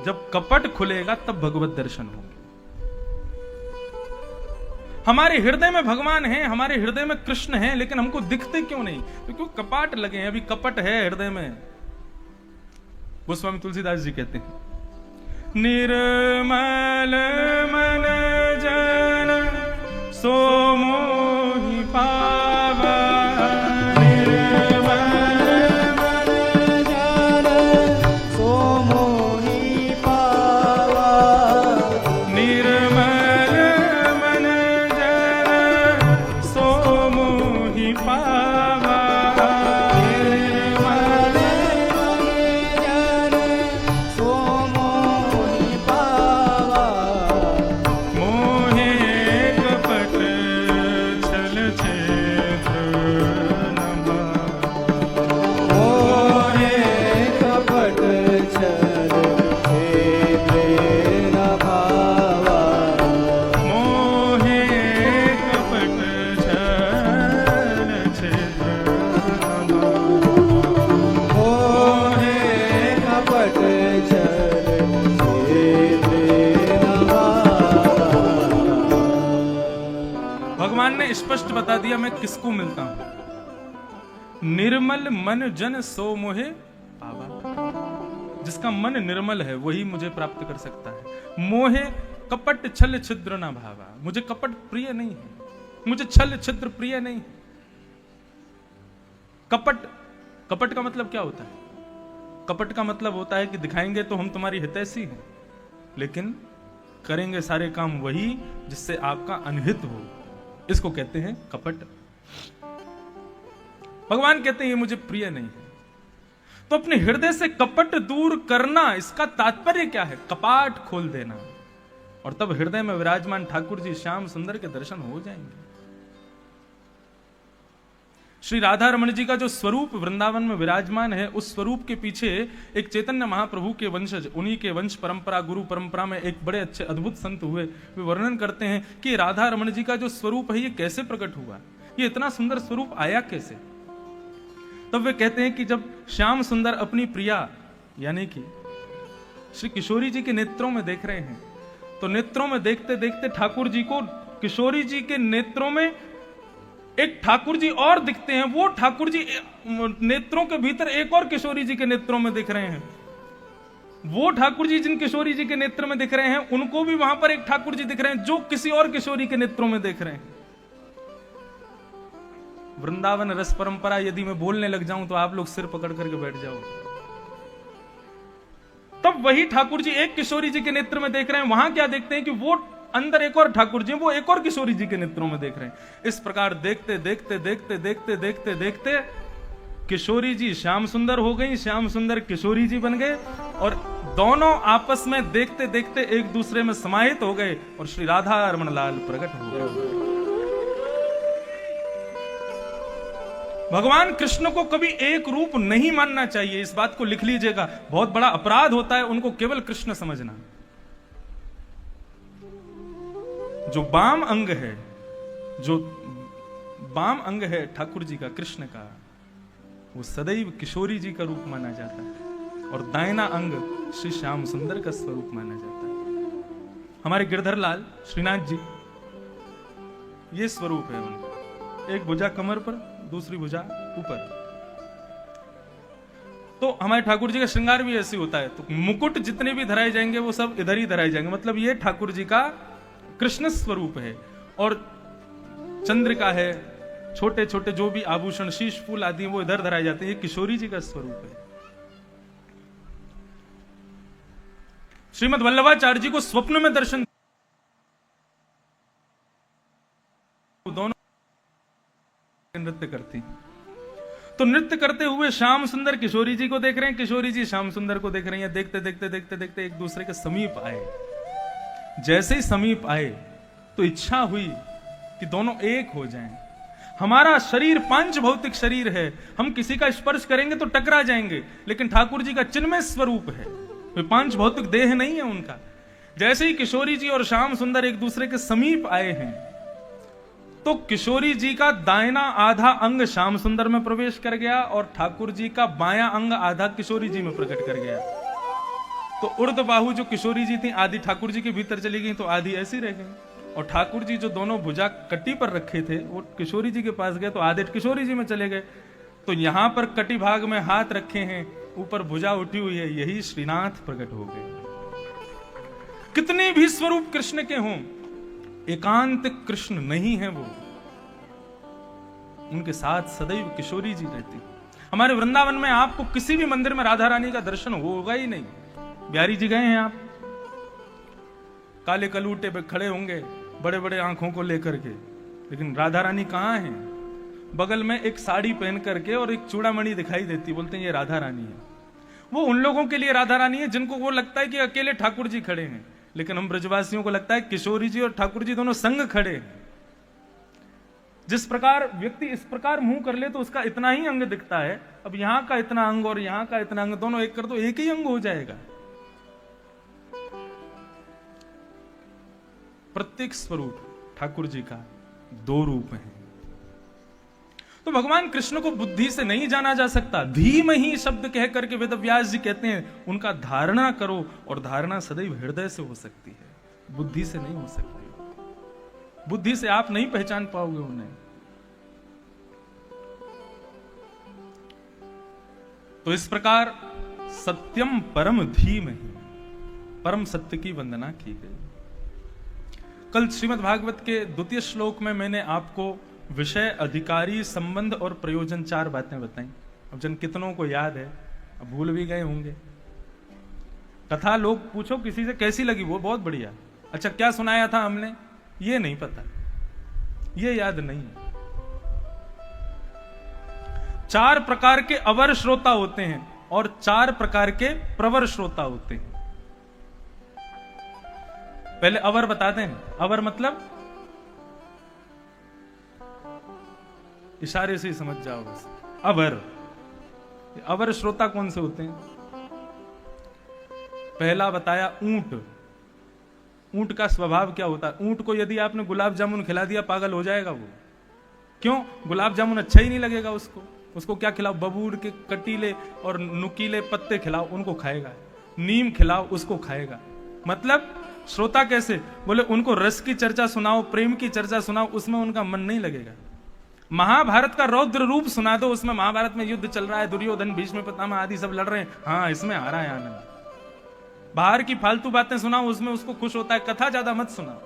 जब कपट खुलेगा तब भगवत दर्शन होंगे। हमारे हृदय में भगवान है, हमारे हृदय में कृष्ण है, लेकिन हमको दिखते क्यों नहीं? तो क्यों कपाट लगे हैं, अभी कपट है हृदय में। गोस्वामी तुलसीदास जी कहते हैं, निर्मल मन जन सो मोहि पावा, निर्मल मन जन सो मोहि पावा, निर्मल मन जन सो मोहि ने स्पष्ट बता दिया मैं किसको मिलता हूं। निर्मल मन जन सो मोहे पावा। जिसका मन निर्मल है वही मुझे प्राप्त कर सकता है। मोहे कपट छल छिद्र ना भावा। मुझे कपट प्रिय नहीं है, मुझे छल छिद्र प्रिय नहीं है। कपट का मतलब क्या होता है? कपट का मतलब होता है कि दिखाएंगे तो हम तुम्हारी हितैषी हैं, लेकिन करेंगे सारे काम वही जिससे आपका अनहित हो। इसको कहते हैं कपट। भगवान कहते हैं ये मुझे प्रिय नहीं है। तो अपने हृदय से कपट दूर करना, इसका तात्पर्य क्या है? कपाट खोल देना, और तब हृदय में विराजमान ठाकुर जी श्याम सुंदर के दर्शन हो जाएंगे। श्री राधा रमण जी का जो स्वरूप वृंदावन में विराजमान है, उस स्वरूप के पीछे एक चैतन्य महाप्रभु के वंशज, उन्हीं के वंश परंपरा, गुरु परंपरा में एक बड़े अच्छे अद्भुत संत हुए। वे वर्णन करते हैं कि राधा रमण जी का जो स्वरूप है ये कैसे प्रकट हुआ, ये इतना सुंदर स्वरूप आया कैसे। तब वे कहते हैं कि जब श्याम सुंदर अपनी प्रिया यानी कि श्री किशोरी जी के नेत्रों में देख रहे हैं, तो नेत्रों में देखते देखते ठाकुर जी को किशोरी जी के नेत्रों में एक ठाकुर जी और दिखते हैं। वो ठाकुर जी नेत्रों के भीतर एक और किशोरी जी के नेत्रों में दिख रहे हैं। वो ठाकुर जी जिन किशोरी जी के नेत्र में दिख रहे हैं, उनको भी वहां पर एक ठाकुर जी दिख रहे हैं जो किसी और किशोरी के नेत्रों में देख रहे हैं। वृंदावन रस परंपरा यदि मैं बोलने लग जाऊं तो आप लोग सिर पकड़ करके बैठ जाओ। तब वही ठाकुर जी एक किशोरी जी के नेत्र में देख रहे हैं, वहां क्या देखते हैं कि वो अंदर एक और ठाकुर जी, वो एक और किशोरी जी के नेत्रों में देख रहे हैं। इस प्रकार देखते देखते देखते देखते देखते देखते किशोरी जी श्याम सुंदर हो गई, श्याम सुंदर किशोरी जी बन गए, और दोनों आपस में देखते देखते एक दूसरे में समाहित हो गए, और श्री राधा रमण लाल प्रकट हो गए। भगवान कृष्ण को कभी एक रूप नहीं मानना चाहिए, इस बात को लिख लीजिएगा। बहुत बड़ा अपराध होता है उनको केवल कृष्ण समझना। जो वाम अंग है, जो वाम अंग है ठाकुर जी का, कृष्ण का, वो सदैव किशोरी जी का रूप माना जाता है, और दाहिना अंग श्री श्याम सुंदर का स्वरूप माना जाता है। हमारे गिरधर लाल श्रीनाथ जी, ये स्वरूप है उनका। एक भुजा कमर पर, दूसरी भुजा ऊपर। तो हमारे ठाकुर जी का श्रृंगार भी ऐसे होता है। तो मुकुट जितने भी धराए जाएंगे वो सब इधर ही धराए जाएंगे, मतलब ये ठाकुर जी का कृष्ण स्वरूप है। और चंद्रिका है, छोटे छोटे जो भी आभूषण, शीश फूल आदि वो इधर धराए जाते हैं, ये किशोरी जी का स्वरूप है। श्रीमद वल्लभाचार्य जी को स्वप्न में दर्शन, दोनों नृत्य करती, तो नृत्य करते हुए श्याम सुंदर किशोरी जी को देख रहे हैं, किशोरी जी श्याम सुंदर को देख रही हैं। देखते देखते देखते देखते एक दूसरे के समीप आए। जैसे ही समीप आए तो इच्छा हुई कि दोनों एक हो जाएं। हमारा शरीर पांच भौतिक शरीर है, हम किसी का स्पर्श करेंगे तो टकरा जाएंगे, लेकिन ठाकुर जी का चिन्मय स्वरूप है, वे पांच भौतिक देह नहीं है उनका। जैसे ही किशोरी जी और श्याम सुंदर एक दूसरे के समीप आए हैं, तो किशोरी जी का दाहिना आधा अंग श्याम सुंदर में प्रवेश कर गया, और ठाकुर जी का बायां अंग आधा किशोरी जी में प्रकट कर गया। तो उर्द बाहु जो किशोरी जी थी, आधी ठाकुर जी के भीतर चली गई, तो आधी ऐसी रह गई। और ठाकुर जी जो दोनों भुजा कटी पर रखे थे, वो किशोरी जी के पास गए, तो आधे किशोरी जी में चले गए। तो यहां पर कटी भाग में हाथ रखे हैं, ऊपर भुजा उठी हुई है, यही श्रीनाथ प्रकट हो गए। कितने भी स्वरूप कृष्ण के हों, एकांत कृष्ण नहीं है वो, उनके साथ सदैव किशोरी जी रहती। हमारे वृंदावन में आपको किसी भी मंदिर में राधा रानी का दर्शन होगा ही नहीं। बिहारी जी गए हैं आप, काले कलूटे पे खड़े होंगे बड़े बड़े आंखों को लेकर के, लेकिन राधा रानी कहां है? बगल में एक साड़ी पहन करके और एक चूड़ामणि दिखाई देती, बोलते हैं ये राधा रानी है। वो उन लोगों के लिए राधा रानी है जिनको वो लगता है कि अकेले ठाकुर जी खड़े हैं, लेकिन हम ब्रजवासियों को लगता है किशोरी जी और ठाकुर जी दोनों संग खड़े हैं। जिस प्रकार व्यक्ति इस प्रकार मुंह कर ले तो उसका इतना ही अंग दिखता है, अब यहां का इतना अंग और यहां का इतना अंग दोनों एक कर दो, एक ही अंग हो जाएगा। प्रत्येक स्वरूप ठाकुर जी का दो रूप है। तो भगवान कृष्ण को बुद्धि से नहीं जाना जा सकता। धीमहि शब्द कह करके वेद व्यास जी कहते हैं उनका धारणा करो, और धारणा सदैव हृदय से हो सकती है, बुद्धि से नहीं हो सकती। बुद्धि से आप नहीं पहचान पाओगे उन्हें। तो इस प्रकार सत्यम परम धीमहि, परम सत्य की वंदना की गई। कल श्रीमद् भागवत के द्वितीय श्लोक में मैंने आपको विषय, अधिकारी, संबंध और प्रयोजन 4 बातें बताई। अब जन कितनों को याद है, अब भूल भी गए होंगे। कथा लोग पूछो किसी से कैसी लगी, वो बहुत बढ़िया। अच्छा क्या सुनाया था हमने, ये नहीं पता, ये याद नहीं है। 4 प्रकार के अवर श्रोता होते हैं और 4 प्रकार के प्रवर श्रोता होते हैं। पहले अवर बताते हैं। अवर मतलब इशारे से ही समझ जाओ बस। अवर श्रोता कौन से होते हैं? पहला बताया ऊंट। ऊंट का स्वभाव क्या होता है? ऊंट को यदि आपने गुलाब जामुन खिला दिया पागल हो जाएगा वो। क्यों? गुलाब जामुन अच्छा ही नहीं लगेगा उसको। उसको क्या खिलाओ? बबूल के कटीले और नुकीले पत्ते खिलाओ, उनको खाएगा। नीम खिलाओ, उसको खाएगा। मतलब श्रोता कैसे? बोले उनको रस की चर्चा सुनाओ, प्रेम की चर्चा सुनाओ, उसमें उनका मन नहीं लगेगा। महाभारत का रौद्र रूप सुना दो, उसमें महाभारत में युद्ध चल रहा है, दुर्योधन भीष्म पितामह आदि सब लड़ रहे हैं, हाँ इसमें आ रहा है आनंद। बाहर की फालतू बातें सुनाओ, उसमें उसको खुश होता है। कथा ज्यादा मत सुनाओ।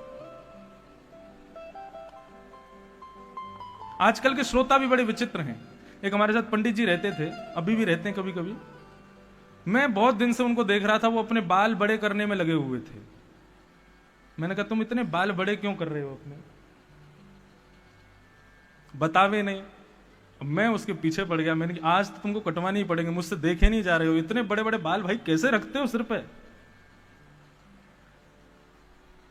आजकल के श्रोता भी बड़े विचित्र हैं। एक हमारे साथ पंडित जी रहते थे, अभी भी रहते हैं कभी कभी। मैं बहुत दिन से उनको देख रहा था, वो अपने बाल बड़े करने में लगे हुए थे। मैंने कहा तुम इतने बाल बड़े क्यों कर रहे हो अपने? बतावे नहीं। मैं उसके पीछे पड़ गया। मैंने कहा आज तो तुमको कटवाने ही पड़ेंगे, मुझसे देखे नहीं जा रहे हो। इतने बड़े बड़े बाल भाई कैसे रखते हो सिर पे?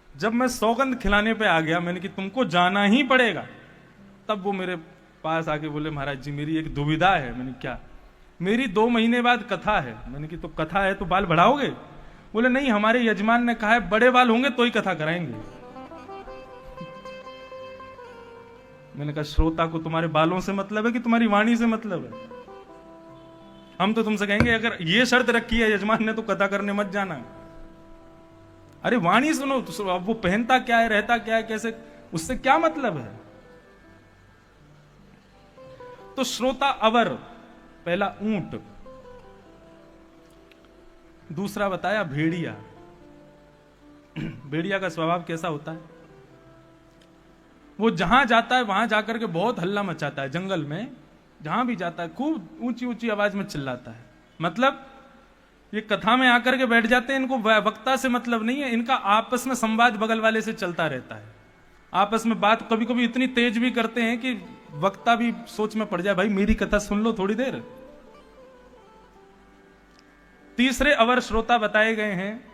जब मैं सौगंध खिलाने पे आ गया, मैंने कि तुमको जाना ही पड़ेगा, तब वो मेरे पास आके बोले महाराज जी मेरी एक दुविधा है। मैंने क्या? मेरी 2 महीने बाद कथा है। मैंने कि तो कथा है तो बाल बढ़ाओगे? बोले नहीं, हमारे यजमान ने कहा है बड़े बाल होंगे तो ही कथा कराएंगे। मैंने कहा श्रोता को तुम्हारे बालों से मतलब है कि तुम्हारी वाणी से मतलब है? हम तो तुमसे कहेंगे अगर ये शर्त रखी है यजमान ने तो कथा करने मत जाना। अरे वाणी सुनो तो। अब वो पहनता क्या है, रहता क्या है, कैसे, उससे क्या मतलब है? तो श्रोता अवर, पहला ऊंट, दूसरा बताया भेड़िया। भेड़िया का स्वभाव कैसा होता है? वो जहां जाता है वहां जाकर के बहुत हल्ला मचाता है। जंगल में जहां भी जाता है खूब ऊंची ऊंची आवाज में चिल्लाता है। मतलब ये कथा में आकर के बैठ जाते हैं, इनको वक्ता से मतलब नहीं है, इनका आपस में संवाद बगल वाले से चलता रहता है। आपस में बात कभी कभी इतनी तेज भी करते हैं कि वक्ता भी सोच में पड़ जाए, भाई मेरी कथा सुन लो थोड़ी देर। तीसरे अवर श्रोता बताए गए हैं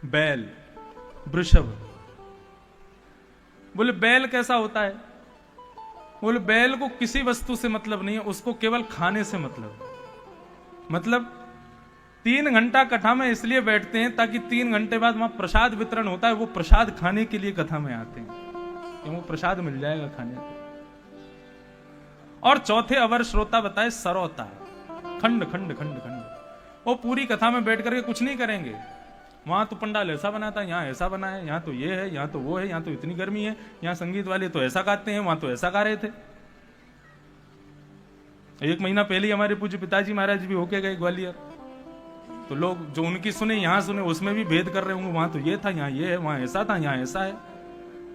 बैल, वृषभ। बोले बैल कैसा होता है? बोले बैल को किसी वस्तु से मतलब नहीं है, उसको केवल खाने से मतलब 3 घंटा कथा में इसलिए बैठते हैं ताकि 3 घंटे बाद वहां प्रसाद वितरण होता है, वो प्रसाद खाने के लिए कथा में आते हैं कि वो प्रसाद मिल जाएगा खाने को। और चौथे अवर श्रोता बताए सरोता, खंड खंड खंड खंड। वो पूरी कथा में बैठ करके कुछ नहीं करेंगे। वहां तो पंडाल ऐसा बना था, यहाँ ऐसा बना है, यहाँ तो ये है, यहाँ तो वो है, यहाँ तो इतनी गर्मी है, यहाँ संगीत वाले तो ऐसा गाते हैं, वहां तो ऐसा गा रहे थे। 1 महीना पहले ही हमारे पूज्य पिताजी महाराज भी होके गए ग्वालियर, तो लोग जो उनकी सुने यहाँ सुने, उसमें भी भेद कर रहे होंगे, वहां तो ये था, यहाँ ये है, वहां ऐसा था, यहाँ ऐसा है।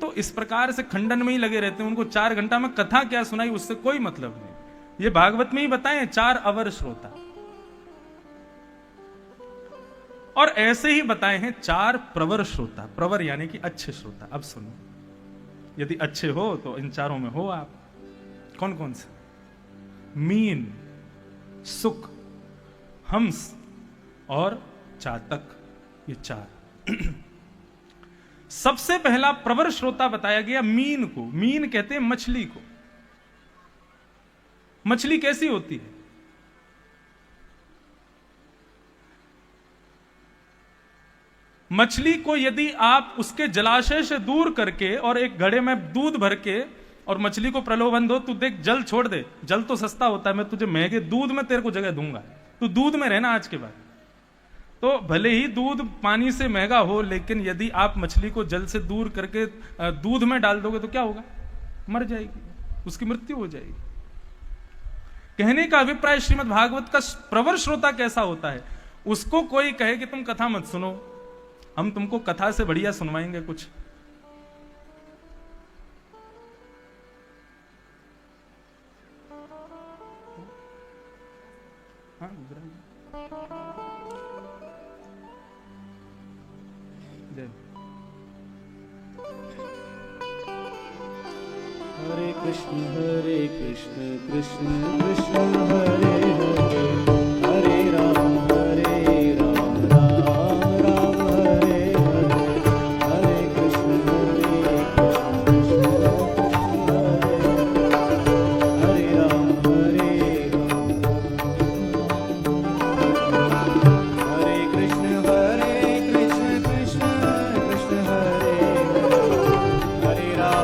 तो इस प्रकार से खंडन में ही लगे रहते हैं। उनको 4 घंटा में कथा क्या सुनाई उससे कोई मतलब नहीं। ये भागवत में ही बताए 4 अवर श्रोता, और ऐसे ही बताए हैं 4 प्रवर श्रोता। प्रवर यानी कि अच्छे श्रोता। अब सुनो, यदि अच्छे हो तो इन 4 में हो आप। कौन कौन से? मीन, सुख, हंस और चातक, ये 4। सबसे पहला प्रवर श्रोता बताया गया मीन को। मीन कहते हैं मछली को। मछली कैसी होती है? मछली को यदि आप उसके जलाशय से दूर करके और एक घड़े में दूध भर के और मछली को प्रलोभन दो, तू देख जल छोड़ दे, जल तो सस्ता होता है, मैं तुझे महंगे दूध में तेरे को जगह दूंगा, तू दूध में रहना आज के बाद। तो भले ही दूध पानी से महंगा हो, लेकिन यदि आप मछली को जल से दूर करके दूध में डाल दोगे तो क्या होगा? मर जाएगी, उसकी मृत्यु हो जाएगी। कहने का अभिप्राय श्रीमद् भागवत का प्रवर श्रोता कैसा होता है, उसको कोई कहे कि तुम कथा मत सुनो, हम तुमको कथा से बढ़िया सुनवाएंगे कुछ। हाँ, हरे कृष्ण कृष्ण कृष्ण हरे हरे, हरे राम राम राम हरे हरे, हरे कृष्ण कृष्ण कृष्ण हरे राम हरे कृष्ण कृष्ण कृष्ण हरे हरे, हरे राम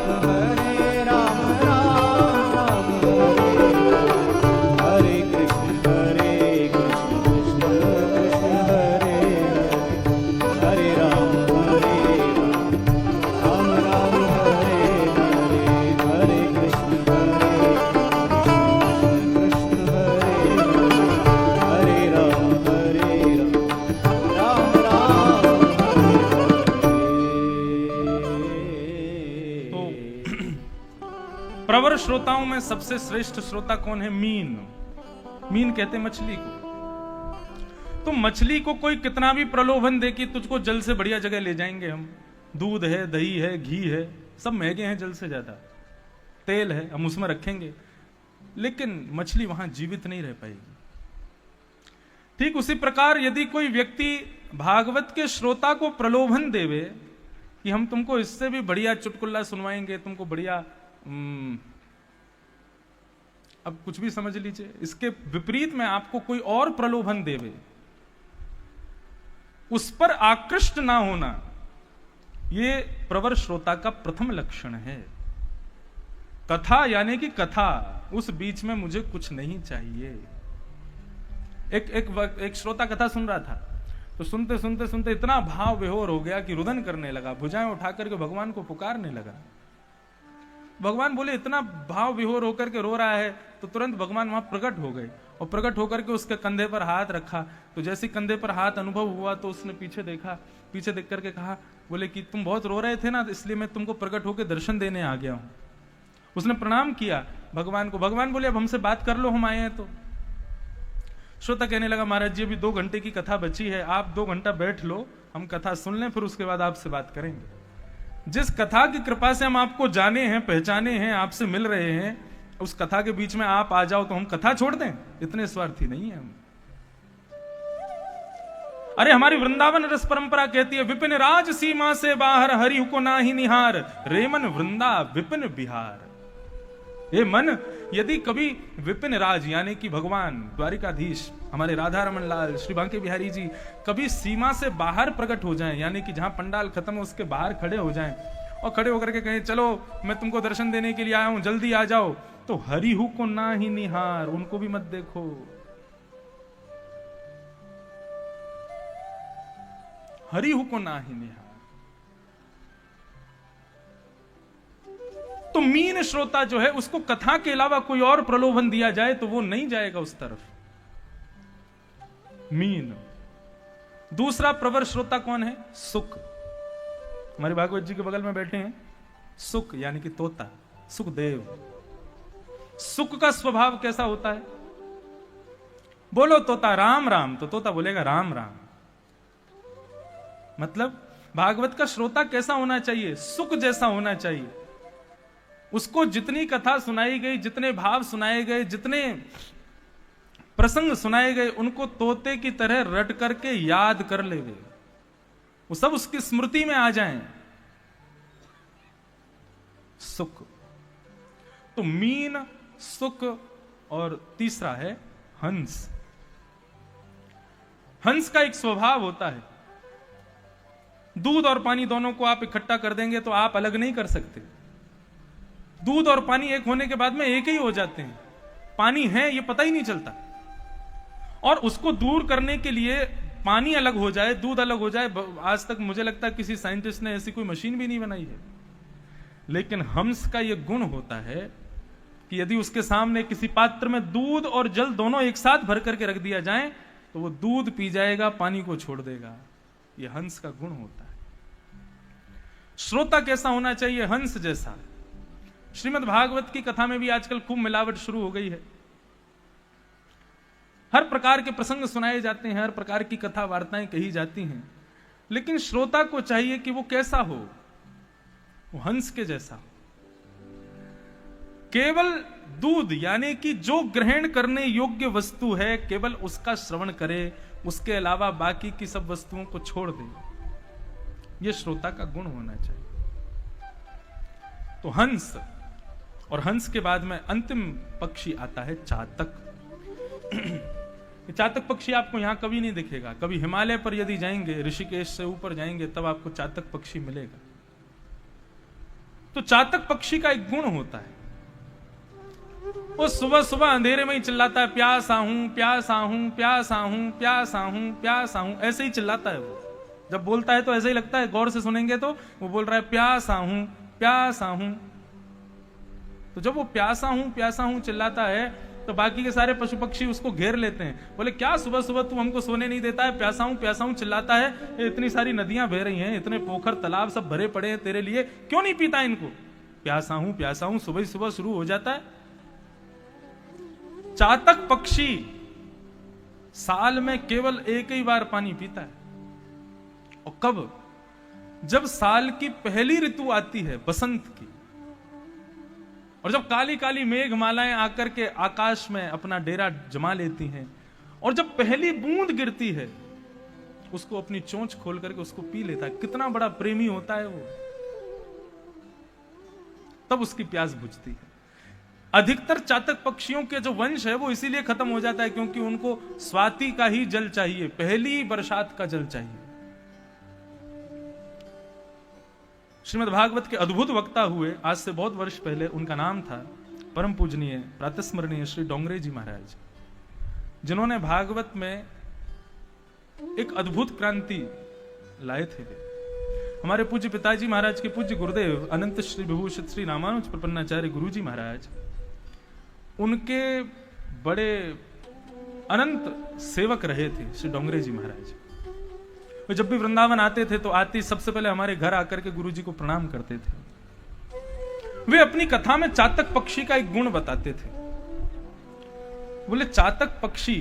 प्रवर श्रोताओं में सबसे श्रेष्ठ श्रोता कौन है? मीन। मीन कहते मछली को। तो मछली को कोई कितना भी प्रलोभन दे कि तुझको जल से बढ़िया जगह ले जाएंगे हम, दूध है, दही है, घी है, सब महंगे हैं जल से ज्यादा, तेल है, हम उसमें रखेंगे, लेकिन मछली वहां जीवित नहीं रह पाएगी। ठीक उसी प्रकार यदि कोई व्यक्ति भागवत के श्रोता को प्रलोभन देवे कि हम तुमको इससे भी बढ़िया चुटकुल्ला सुनवाएंगे, तुमको बढ़िया, अब कुछ भी समझ लीजिए, इसके विपरीत में आपको कोई और प्रलोभन देवे, उस पर आकृष्ट ना होना, यह प्रवर श्रोता का प्रथम लक्षण है। कथा यानी कि कथा, उस बीच में मुझे कुछ नहीं चाहिए। एक श्रोता कथा सुन रहा था, तो सुनते सुनते सुनते इतना भाव विभोर हो गया कि रुदन करने लगा, भुजाएं उठाकर के भगवान को पुकारने लगा। भगवान बोले, इतना भाव विभोर होकर के रो रहा है, तो तुरंत भगवान वहां प्रकट हो गए और प्रकट होकर के उसके कंधे पर हाथ रखा। तो जैसे कंधे पर हाथ अनुभव हुआ तो उसने पीछे देखा, पीछे देख करके कहा, बोले कि तुम बहुत रो रहे थे ना, इसलिए मैं तुमको प्रकट होकर दर्शन देने आ गया हूं। उसने प्रणाम किया भगवान को। भगवान बोले, अब हमसे बात कर लो, हम आए हैं। तो श्रोता कहने लगा, महाराज जी अभी 2 घंटे की कथा बची है, आप 2 घंटा बैठ लो, हम कथा सुन लें, फिर उसके बाद आपसे बात करेंगे। जिस कथा की कृपा से हम आपको जाने हैं, पहचाने हैं, आपसे मिल रहे हैं, उस कथा के बीच में आप आ जाओ तो हम कथा छोड़ दें? इतने स्वार्थी नहीं है हम। अरे हमारी वृंदावन रस परंपरा कहती है, विपिन राज सीमा से बाहर हरि को ना ही निहार, रेमन वृंदा विपिन बिहार। ये मन यदि कभी विपिन राज यानी कि भगवान द्वारिकाधीश हमारे राधा रमन लाल श्री बांके बिहारी जी कभी सीमा से बाहर प्रकट हो जाएं, यानी कि जहां पंडाल खत्म हो उसके बाहर खड़े हो जाएं और खड़े होकर के कहें, चलो मैं तुमको दर्शन देने के लिए आया हूं, जल्दी आ जाओ, तो हरिहु को ना ही निहार, उनको भी मत देखो। हरिहु को ना ही निहार। तो मीन श्रोता जो है, उसको कथा के अलावा कोई और प्रलोभन दिया जाए तो वो नहीं जाएगा उस तरफ। मीन। दूसरा प्रवर श्रोता कौन है? सुक। हमारे भागवत जी के बगल में बैठे हैं सुक, यानी कि तोता, सुखदेव। सुक का स्वभाव कैसा होता है? बोलो तोता राम राम, तो तोता बोलेगा राम राम। मतलब भागवत का श्रोता कैसा होना चाहिए? सुक जैसा होना चाहिए। उसको जितनी कथा सुनाई गई, जितने भाव सुनाए गए, जितने प्रसंग सुनाए गए, उनको तोते की तरह रट करके याद कर ले, वो सब उसकी स्मृति में आ जाएं। सुख। तो मीन, सुख और तीसरा है हंस। हंस का एक स्वभाव होता है, दूध और पानी दोनों को आप इकट्ठा कर देंगे तो आप अलग नहीं कर सकते। दूध और पानी एक होने के बाद में एक ही हो जाते हैं, पानी है ये पता ही नहीं चलता। और उसको दूर करने के लिए पानी अलग हो जाए, दूध अलग हो जाए, आज तक मुझे लगता है किसी साइंटिस्ट ने ऐसी कोई मशीन भी नहीं बनाई है। लेकिन हंस का यह गुण होता है कि यदि उसके सामने किसी पात्र में दूध और जल दोनों एक साथ भर करके रख दिया जाए तो वो दूध पी जाएगा, पानी को छोड़ देगा। यह हंस का गुण होता है। श्रोता कैसा होना चाहिए? हंस जैसा। श्रीमद् भागवत की कथा में भी आजकल खूब मिलावट शुरू हो गई है। हर प्रकार के प्रसंग सुनाए जाते हैं, हर प्रकार की कथा वार्ताएं कही जाती हैं, लेकिन श्रोता को चाहिए कि वो कैसा हो? वो हंस के जैसा हो। केवल दूध यानी कि जो ग्रहण करने योग्य वस्तु है केवल उसका श्रवण करे, उसके अलावा बाकी की सब वस्तुओं को छोड़ दे। यह श्रोता का गुण होना चाहिए। तो हंस, और हंस के बाद में अंतिम पक्षी आता है चातक। चातक पक्षी आपको यहां कभी नहीं दिखेगा। कभी हिमालय पर यदि जाएंगे, ऋषिकेश से ऊपर जाएंगे, तब आपको चातक पक्षी मिलेगा। तो चातक पक्षी का एक गुण होता है, वो सुबह सुबह अंधेरे में ही चिल्लाता है, प्यासा हूं, प्यासा हूं, प्यासा हूं, प्यासा हूं, प्यासा हूं। ऐसे ही चिल्लाता है वो। जब बोलता है तो ऐसे ही लगता है, गौर से सुनेंगे तो वो बोल रहा है प्यासा हूं, प्यासा हूं। तो जब वो प्यासा हूं चिल्लाता है तो बाकी के सारे पशु पक्षी उसको घेर लेते हैं। बोले क्या सुबह सुबह तू हमको सोने नहीं देता है, प्यासा हूं चिल्लाता है, इतनी सारी नदियां बह रही हैं, इतने पोखर तालाब सब भरे पड़े हैं तेरे लिए, क्यों नहीं पीता इनको? प्यासा हूं सुबह सुबह शुरू हो जाता है। चातक पक्षी साल में केवल एक ही बार पानी पीता है। और कब? जब साल की पहली ऋतु आती है, बसंत की, और जब काली काली मेघमालाएं आकर के आकाश में अपना डेरा जमा लेती हैं, और जब पहली बूंद गिरती है उसको अपनी चोंच खोल करके उसको पी लेता है। कितना बड़ा प्रेमी होता है वो। तब उसकी प्यास बुझती है। अधिकतर चातक पक्षियों के जो वंश है वो इसीलिए खत्म हो जाता है क्योंकि उनको स्वाति का ही जल चाहिए, पहली बरसात का जल चाहिए। श्रीमद् भागवत के अद्भुत वक्ता हुए आज से बहुत वर्ष पहले, उनका नाम था परम पूजनीय प्रातस्मरणीय श्री डोंगरे जी महाराज, जिन्होंने भागवत में एक अद्भुत क्रांति लाए थे। हमारे पूज्य पिताजी महाराज के पूज्य गुरुदेव अनंत श्री विभूषित श्री रामानुज प्रपन्नाचार्य गुरु जी महाराज, उनके बड़े अनंत सेवक रहे थे श्री डोंगरे जी महाराज। वे जब भी वृंदावन आते थे तो आते सबसे पहले हमारे घर आकर के गुरु जी को प्रणाम करते थे। वे अपनी कथा में चातक पक्षी का एक गुण बताते थे। बोले चातक पक्षी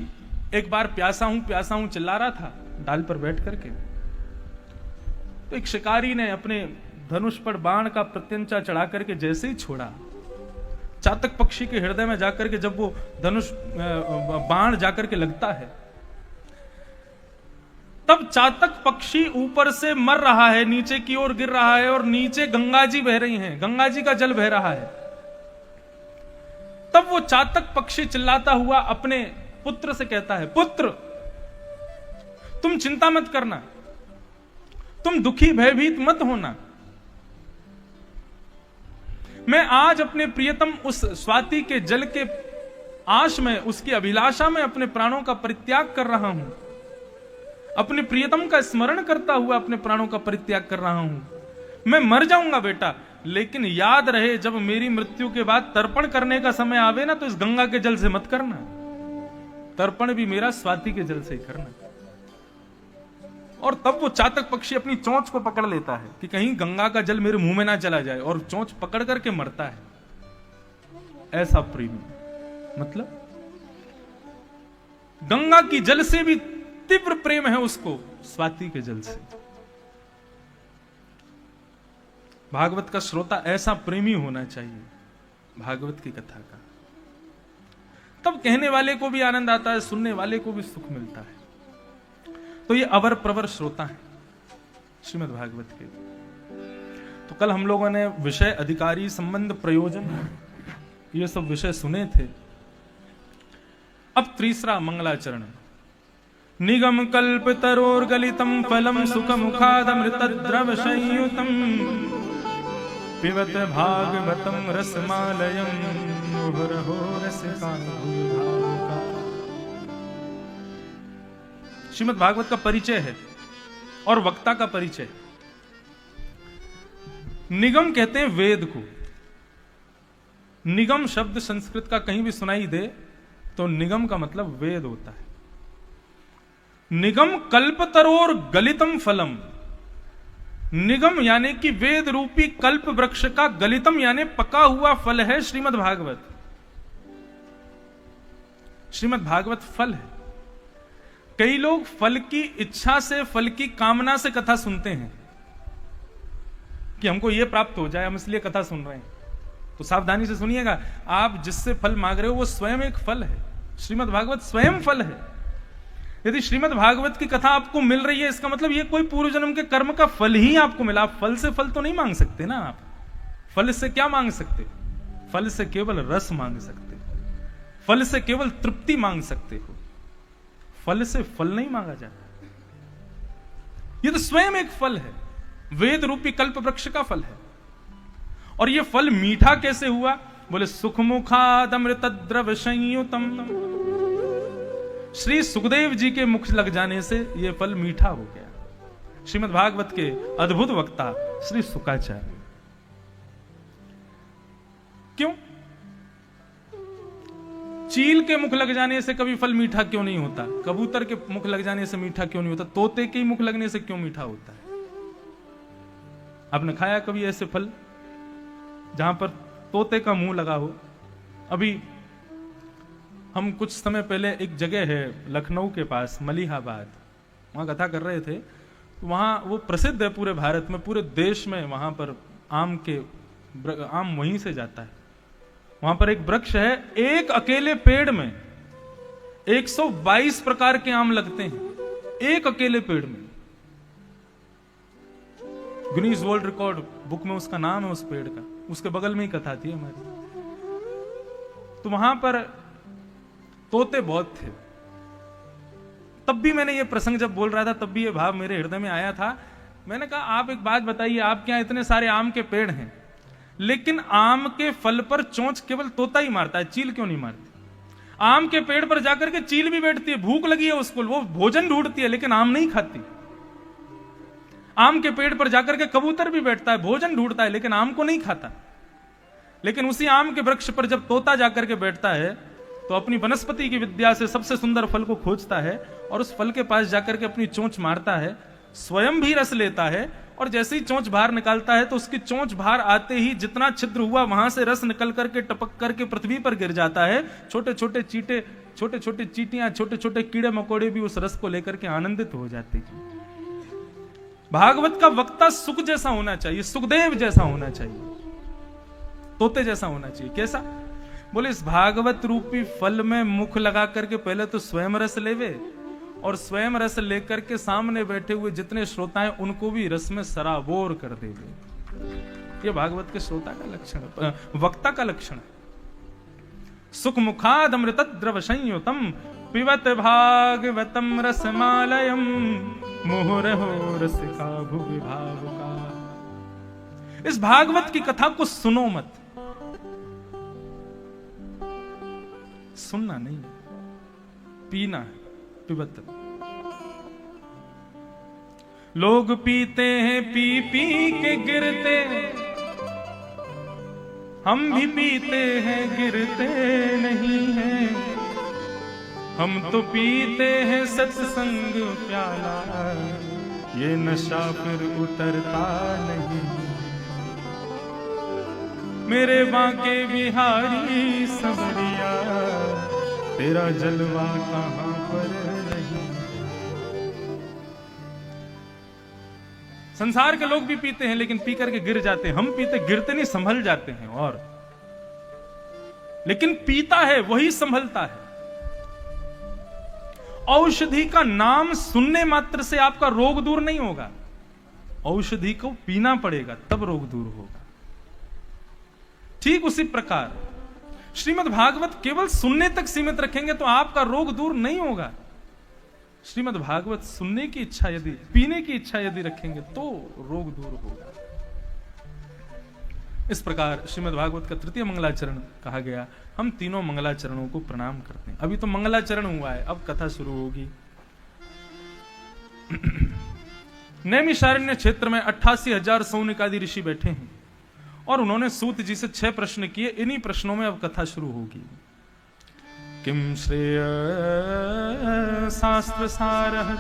एक बार प्यासा हूं चिल्ला रहा था डाल पर बैठ करके, तो एक शिकारी ने अपने धनुष पर बाण का प्रत्यंचा चढ़ा करके जैसे ही छोड़ा, चातक पक्षी के हृदय में जाकर के जब वो धनुष बाण जाकर के लगता है, तब चातक पक्षी ऊपर से मर रहा है, नीचे की ओर गिर रहा है, और नीचे गंगा जी बह रही हैं, गंगा जी का जल बह रहा है। तब वो चातक पक्षी चिल्लाता हुआ अपने पुत्र से कहता है, पुत्र तुम चिंता मत करना, तुम दुखी भयभीत मत होना, मैं आज अपने प्रियतम उस स्वाति के जल के आश में, उसकी अभिलाषा में अपने प्राणों का परित्याग कर रहा हूं, अपने प्रियतम का स्मरण करता हुआ अपने प्राणों का परित्याग कर रहा हूं। मैं मर जाऊंगा बेटा, लेकिन याद रहे जब मेरी मृत्यु के बाद तर्पण करने का समय आवे ना तो इस गंगा के जल से मत करना, तर्पण भी मेरा स्वाति के जल से ही करना। और तब वो चातक पक्षी अपनी चोंच को पकड़ लेता है कि कहीं गंगा का जल मेरे मुंह में ना चला जाए, और चोंच पकड़ करके मरता है। ऐसा प्रेमी, मतलब गंगा की जल से भी तीव्र प्रेम है उसको स्वाति के जल से। भागवत का श्रोता ऐसा प्रेमी होना चाहिए भागवत की कथा का। तब कहने वाले को भी आनंद आता है, सुनने वाले को भी सुख मिलता है। तो ये अवर प्रवर श्रोता है श्रीमद् भागवत के। तो कल हम लोगों ने विषय, अधिकारी, संबंध, प्रयोजन, ये सब विषय सुने थे। अब तीसरा मंगलाचरण। निगम कल्प तरोर्गलितम फलम सुख मुखादमृत द्रव संयुतम पिबत भागवतम रसमालयम मुहुरहो रसिका। श्रीमद् भागवत का परिचय है और वक्ता का परिचय। निगम कहते हैं वेद को। निगम शब्द संस्कृत का कहीं भी सुनाई दे तो निगम का मतलब वेद होता है। निगम कल्पतरोर गलितम फलम। निगम यानी कि वेद रूपी कल्प वृक्ष का गलितम यानी पका हुआ फल है श्रीमद् भागवत। श्रीमद् भागवत फल है। कई लोग फल की इच्छा से, फल की कामना से कथा सुनते हैं कि हमको यह प्राप्त हो जाए, हम इसलिए कथा सुन रहे हैं। तो सावधानी से सुनिएगा, आप जिससे फल मांग रहे हो वो स्वयं एक फल है। श्रीमद् भागवत स्वयं फल है। यदि श्रीमद् भागवत की कथा आपको मिल रही है, इसका मतलब ये कोई पूर्व जन्म के कर्म का फल ही आपको मिला। आप फल से फल तो नहीं मांग सकते ना। आप फल से क्या मांग सकते? फल से केवल रस मांग सकते हो, फल से केवल तृप्ति मांग सकते हो। फल से फल नहीं मांगा जाता। ये तो स्वयं एक फल है, वेद रूपी कल्प वृक्ष का फल है। और ये फल मीठा कैसे हुआ? बोले सुखमुखादमृत द्रव संयुतम। श्री सुखदेव जी के मुख लग जाने से यह फल मीठा हो गया। श्रीमद् भागवत के अद्भुत वक्ता श्री शुकाचार्य। क्यों? चील के मुख लग जाने से कभी फल मीठा क्यों नहीं होता? कबूतर के मुख लग जाने से मीठा क्यों नहीं होता? तोते के मुख लगने से क्यों मीठा होता है? आपने खाया कभी ऐसे फल जहां पर तोते का मुंह लगा हो? अभी हम कुछ समय पहले एक जगह है लखनऊ के पास, मलिहाबाद, वहां कथा कर रहे थे। वहां वो प्रसिद्ध है पूरे भारत में, पूरे देश में। वहां पर आम वहीं से जाता है। वहां पर एक वृक्ष है, एक अकेले पेड़ में 122 प्रकार के आम लगते हैं, एक अकेले पेड़ में। गिनीज वर्ल्ड रिकॉर्ड बुक में उसका नाम है उस पेड़ का। उसके बगल में ही कथा थी हमारी। तो वहां पर तोते बहुत थे। तब भी मैंने ये प्रसंग जब बोल रहा था तब भी ये भाव मेरे हृदय में आया था। मैंने कहा आप एक बात बताइए, आपके यहां इतने सारे आम के पेड़ हैं, लेकिन आम के फल पर चोंच केवल तोता ही मारता है, चील क्यों नहीं मारती? आम के पेड़ पर जाकर के चील भी बैठती है, भूख लगी है उसको, वो भोजन ढूंढती है लेकिन आम नहीं खाती। आम के पेड़ पर जाकर के कबूतर भी बैठता है, भोजन ढूंढता है लेकिन आम को नहीं खाता। लेकिन उसी आम के वृक्ष पर जब तोता जाकर के बैठता है तो अपनी वनस्पति की विद्या से सबसे सुंदर फल को खोजता है और उस फल के पास जाकर के अपनी चोंच मारता है, स्वयं भी रस लेता है और जैसे ही चोंच बाहर निकालता है तो उसकी चोंच बाहर आते ही जितना छिद्र हुआ वहां से रस निकल करके टपक करके पृथ्वी पर गिर जाता है। छोटे छोटे चींटे, छोटे छोटे चींटियां, छोटे छोटे कीड़े मकोड़े भी उस रस को लेकर के आनंदित हो जाते हैं। भागवत का वक्ता सुख जैसा होना चाहिए, सुखदेव जैसा होना चाहिए, तोते जैसा होना चाहिए। कैसा? बोले इस भागवत रूपी फल में मुख लगा करके पहले तो स्वयं रस लेवे और स्वयं रस लेकर के सामने बैठे हुए जितने श्रोता हैं उनको भी रस में सराबोर कर देवे। ये भागवत के श्रोता का लक्षण, वक्ता का लक्षण। सुख मुखाद अमृत द्रव संयुतम पिबत भागवतम रसमालयम मुहुरहो रसिका भुवि भावुका। इस भागवत की कथा को सुनो मत, सुनना नहीं, पीना है, पिबत। लोग पीते हैं, पी पी के गिरते, हम भी पीते हैं, गिरते नहीं हैं। हम तो पीते हैं सत्संग प्याला, ये नशा फिर उतरता नहीं। मेरे बांके बिहारी सबरिया, तेरा जलवा कहां पर नहीं। संसार के लोग भी पीते हैं लेकिन पी करके गिर जाते हैं। हम पीते गिरते नहीं, संभल जाते हैं। और लेकिन पीता है वही संभलता है। औषधि का नाम सुनने मात्र से आपका रोग दूर नहीं होगा, औषधि को पीना पड़ेगा तब रोग दूर होगा। ठीक उसी प्रकार श्रीमद् भागवत केवल सुनने तक सीमित रखेंगे तो आपका रोग दूर नहीं होगा। श्रीमद् भागवत सुनने की इच्छा यदि, पीने की इच्छा यदि रखेंगे तो रोग दूर होगा। इस प्रकार श्रीमद् भागवत का तृतीय मंगलाचरण कहा गया। हम तीनों मंगलाचरणों को प्रणाम करते हैं। अभी तो मंगलाचरण हुआ है, अब कथा शुरू होगी। नैमिषारण्य क्षेत्र में 88,000 सौनिक आदि ऋषि बैठे हैं और उन्होंने सूत जी से 6 प्रश्न किए। इन्हीं प्रश्नों में अब कथा शुरू होगी। किम श्रेय शास्त्र सारः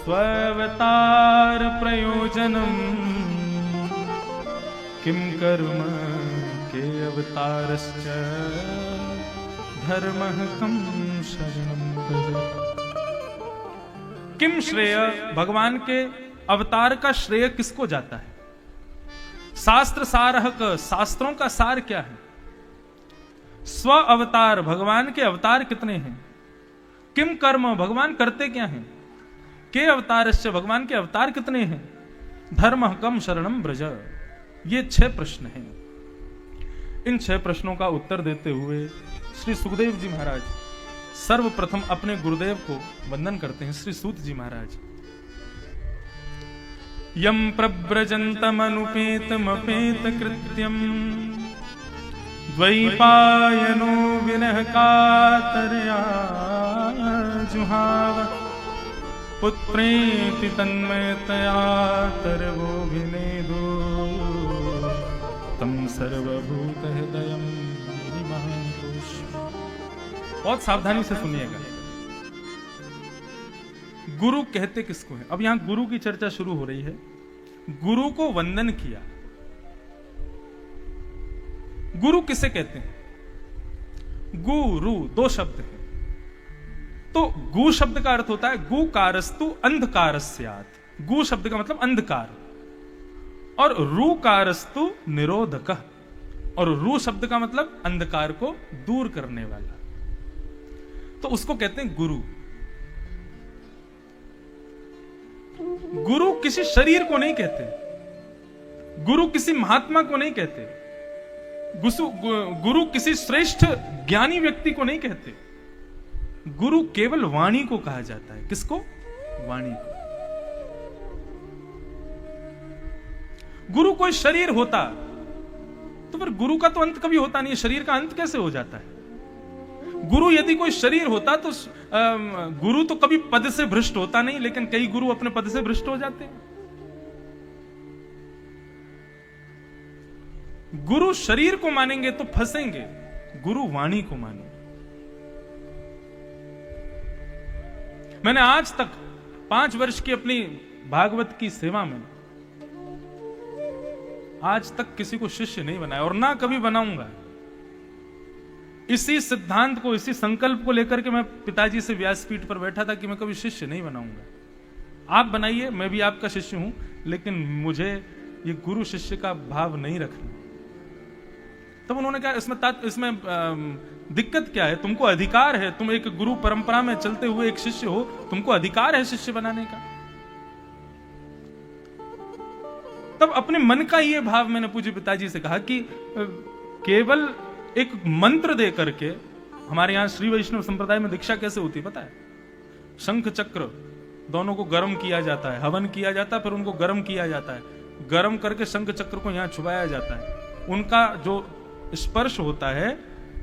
स्वावतार प्रयोजनम किम कर्म के अवतारश्च धर्मः कम शरणं भज। किम श्रेय, भगवान के अवतार का श्रेय किसको जाता है? शास्त्र सारः, शास्त्रों का सार क्या है? स्व अवतार, भगवान के अवतार कितने हैं? किम कर्म, भगवान करते क्या हैं? के अवतारश्च, भगवान के अवतार कितने हैं? धर्म कम शरणम ब्रज। ये 6 प्रश्न हैं। इन 6 प्रश्नों का उत्तर देते हुए श्री सुखदेव जी महाराज सर्वप्रथम अपने गुरुदेव को वंदन करते हैं। श्री सूत जी महाराज, यम प्रव्रजन्तमनुपेतमपेत कृत्यम द्वैपायनो विनः कातरया जुहाव पुत्रेति तन्मयतया तरवोभिनेदो तम सर्वभूत हृदयम् महापुरुष। बहुत सावधानी से सुनिएगा। गुरु कहते किसको है? अब यहां गुरु की चर्चा शुरू हो रही है। गुरु को वंदन किया। गुरु किसे कहते हैं? गुरु 2 शब्द हैं। तो गु शब्द का अर्थ होता है गुकारस्तु अंधकारस्यात्। गु शब्द का मतलब अंधकार, और रुकारस्तु निरोधकः, और रू शब्द का मतलब अंधकार को दूर करने वाला। तो उसको कहते हैं गुरु। गुरु किसी शरीर को नहीं कहते, गुरु किसी महात्मा को नहीं कहते, गुरु किसी श्रेष्ठ ज्ञानी व्यक्ति को नहीं कहते। गुरु केवल वाणी को कहा जाता है। किसको? वाणी को। गुरु कोई शरीर होता तो फिर गुरु का तो अंत कभी होता नहीं है। शरीर का अंत कैसे हो जाता है? गुरु यदि कोई शरीर होता तो गुरु तो कभी पद से भ्रष्ट होता नहीं, लेकिन कई गुरु अपने पद से भ्रष्ट हो जाते हैं। गुरु शरीर को मानेंगे तो फंसेंगे, गुरु वाणी को मानेंगे। मैंने आज तक 5 वर्ष की अपनी भागवत की सेवा में आज तक किसी को शिष्य नहीं बनाया और ना कभी बनाऊंगा। इसी सिद्धांत को, इसी संकल्प को लेकर के मैं पिताजी से व्यासपीठ पर बैठा था कि मैं कभी शिष्य नहीं बनाऊंगा। आप बनाइए, मैं भी आपका शिष्य हूं, लेकिन मुझे ये गुरु शिष्य का भाव नहीं रखना। तब उन्होंने कहा इसमें दिक्कत क्या है? तुमको अधिकार है, तुम एक गुरु परंपरा में चलते हुए एक शिष्य हो, तुमको अधिकार है शिष्य बनाने का। तब अपने मन का ये भाव मैंने पूज्य पिताजी से कहा कि केवल एक मंत्र दे करके, हमारे यहां श्री वैष्णव संप्रदाय में दीक्षा कैसे होती पता है? शंख चक्र दोनों को गर्म किया जाता है, हवन किया जाता है, फिर उनको गर्म किया जाता है, गर्म करके शंख चक्र को यहां छुपाया जाता है। उनका जो स्पर्श होता है,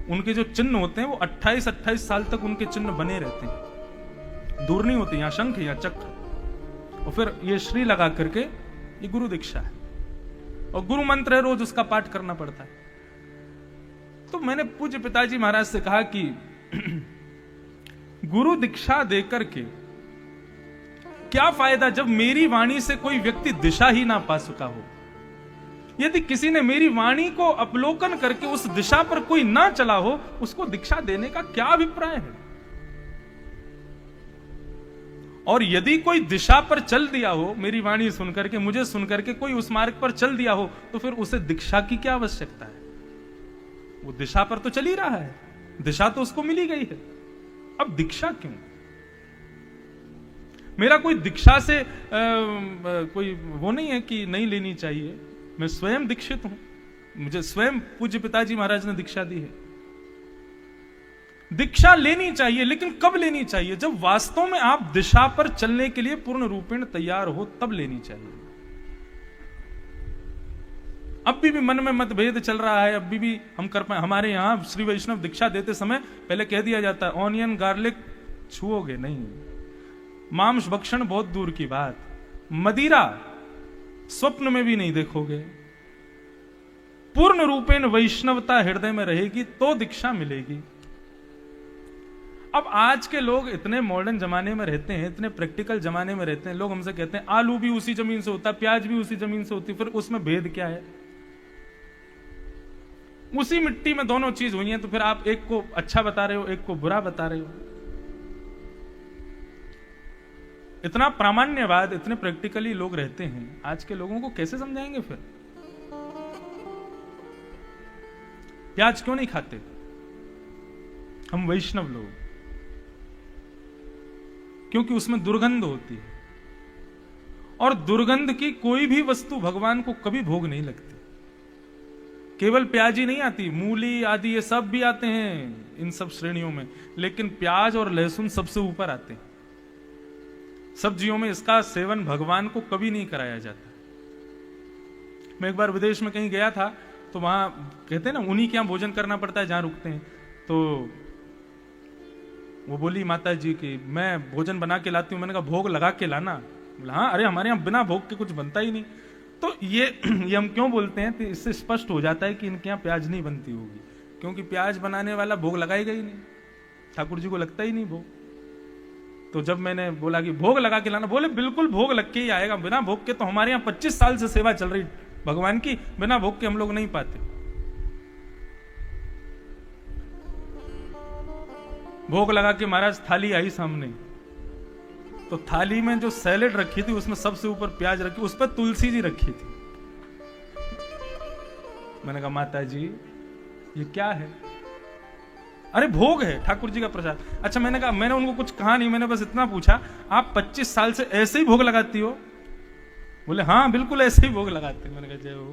उनके जो चिन्ह होते हैं वो 28-28 साल तक उनके चिन्ह बने रहते हैं, दूर नहीं होते। यहां शंख, यहां चक्र, और फिर ये श्री लगा करके ये गुरु दीक्षा है, और गुरु मंत्र है, रोज उसका पाठ करना पड़ता है। तो मैंने पूज्य पिताजी महाराज से कहा कि गुरु दीक्षा देकर के क्या फायदा जब मेरी वाणी से कोई व्यक्ति दिशा ही ना पा सका हो। यदि किसी ने मेरी वाणी को अवलोकन करके उस दिशा पर कोई ना चला हो, उसको दीक्षा देने का क्या अभिप्राय है? और यदि कोई दिशा पर चल दिया हो, मेरी वाणी सुनकर के, मुझे सुनकर के कोई उस मार्ग पर चल दिया हो, तो फिर उसे दीक्षा की क्या आवश्यकता है? वो दिशा पर तो चल ही रहा है, दिशा तो उसको मिली गई है, अब दीक्षा क्यों? मेरा कोई दीक्षा से कोई वो नहीं है कि नहीं लेनी चाहिए। मैं स्वयं दीक्षित हूं, मुझे स्वयं पूज्य पिताजी महाराज ने दीक्षा दी है। दीक्षा लेनी चाहिए, लेकिन कब लेनी चाहिए? जब वास्तव में आप दिशा पर चलने के लिए पूर्ण रूपेण तैयार हो, तब लेनी चाहिए। अब भी मन में मतभेद चल रहा है, अभी भी हम कर पाए। हमारे यहां श्री वैष्णव दीक्षा देते समय पहले कह दिया जाता है ऑनियन गार्लिक छुओगे नहीं, मांस भक्षण बहुत दूर की बात, मदिरा स्वप्न में भी नहीं देखोगे। पूर्ण रूपेण वैष्णवता हृदय में रहेगी तो दीक्षा मिलेगी। अब आज के लोग इतने मॉडर्न जमाने में रहते हैं, इतने प्रैक्टिकल जमाने में रहते हैं, लोग हमसे कहते हैं आलू भी उसी जमीन से होता है, प्याज भी उसी जमीन से होती है, फिर उसमें भेद क्या है? उसी मिट्टी में दोनों चीज हुई हैं, तो फिर आप एक को अच्छा बता रहे हो, एक को बुरा बता रहे हो। इतना प्रामाण्यवाद, इतने प्रैक्टिकली लोग रहते हैं, आज के लोगों को कैसे समझाएंगे? फिर प्याज क्यों नहीं खाते हम वैष्णव लोग? क्योंकि उसमें दुर्गंध होती है, और दुर्गंध की कोई भी वस्तु भगवान को कभी भोग नहीं लगती। केवल प्याज ही नहीं आती, मूली आदि ये सब भी आते हैं इन सब श्रेणियों में, लेकिन प्याज और लहसुन सबसे ऊपर आते हैं। सब्जियों में इसका सेवन भगवान को कभी नहीं कराया जाता। मैं एक बार विदेश में कहीं गया था, तो वहां कहते हैं ना उन्हीं के यहां भोजन करना पड़ता है जहां रुकते हैं। तो वो बोली माता जी की मैं भोजन बना के लाती हूँ। मैंने कहा भोग लगा के लाना। बोला हाँ, अरे हमारे यहाँ बिना भोग के कुछ बनता ही नहीं। तो ये हम क्यों बोलते हैं? तो इससे स्पष्ट हो जाता है कि इनके यहाँ प्याज नहीं बनती होगी, क्योंकि प्याज बनाने वाला भोग लगाएगा ही नहीं, ठाकुर जी को लगता ही नहीं भोग। तो जब मैंने बोला कि भोग लगा के लाना, बोले बिल्कुल भोग लग के ही आएगा, बिना भोग के तो हमारे यहाँ 25 साल से सेवा चल रही भगवान की, बिना भोग के हम लोग नहीं पाते। भोग लगा के महाराज थाली आई सामने, तो थाली में जो सैलेड रखी थी उसमें सबसे ऊपर प्याज रखी, उस पर तुलसी जी रखी थी। मैंने कहा माता जी ये क्या है? अरे भोग है, ठाकुर जी का प्रसाद। अच्छा, मैंने कहा, मैंने उनको कुछ कहा नहीं, मैंने बस इतना पूछा आप 25 साल से ऐसे ही भोग लगाती हो? बोले हाँ बिल्कुल ऐसे ही भोग लगाते। मैंने कहा जय हो,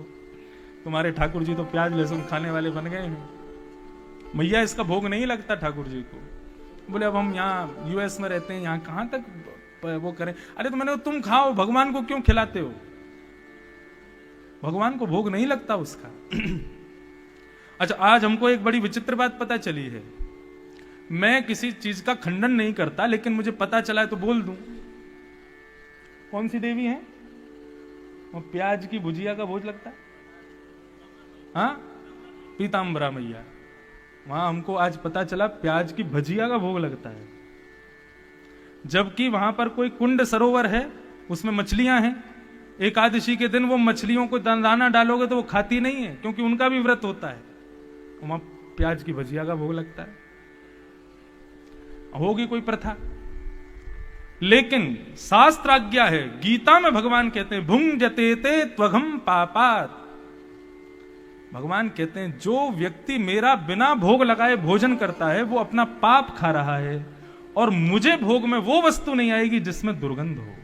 तुम्हारे ठाकुर जी तो प्याज लहसुन खाने वाले बन गए हैं, मैया इसका भोग नहीं लगता ठाकुर जी को। बोले अब हम यहाँ यूएस में रहते हैं, यहाँ कहां तक वो करें? अरे तो मैंने कहा तुम खाओ, भगवान को क्यों खिलाते हो? भगवान को भोग नहीं लगता उसका। अच्छा, आज हमको एक बड़ी विचित्र बात पता चली है। मैं किसी चीज का खंडन नहीं करता, लेकिन मुझे पता चला है तो बोल दूं। कौन सी देवी है वो प्याज की भुजिया का भोज लगता है? हाँ, पीताम्बरा मैया। वहां हमको आज पता चला प्याज की भजिया का भोग लगता है, जबकि वहां पर कोई कुंड सरोवर है, उसमें मछलियां हैं। एकादशी के दिन वो मछलियों को दाना डालोगे तो वो खाती नहीं है, क्योंकि उनका भी व्रत होता है। वहां प्याज की भजिया का भोग लगता है। होगी कोई प्रथा, लेकिन शास्त्राज्ञा है। गीता में भगवान कहते हैं भुंजते ते त्वघम पापात। भगवान कहते हैं जो व्यक्ति मेरा बिना भोग लगाए भोजन करता है वो अपना पाप खा रहा है, और मुझे भोग में वो वस्तु नहीं आएगी जिसमें दुर्गंध हो।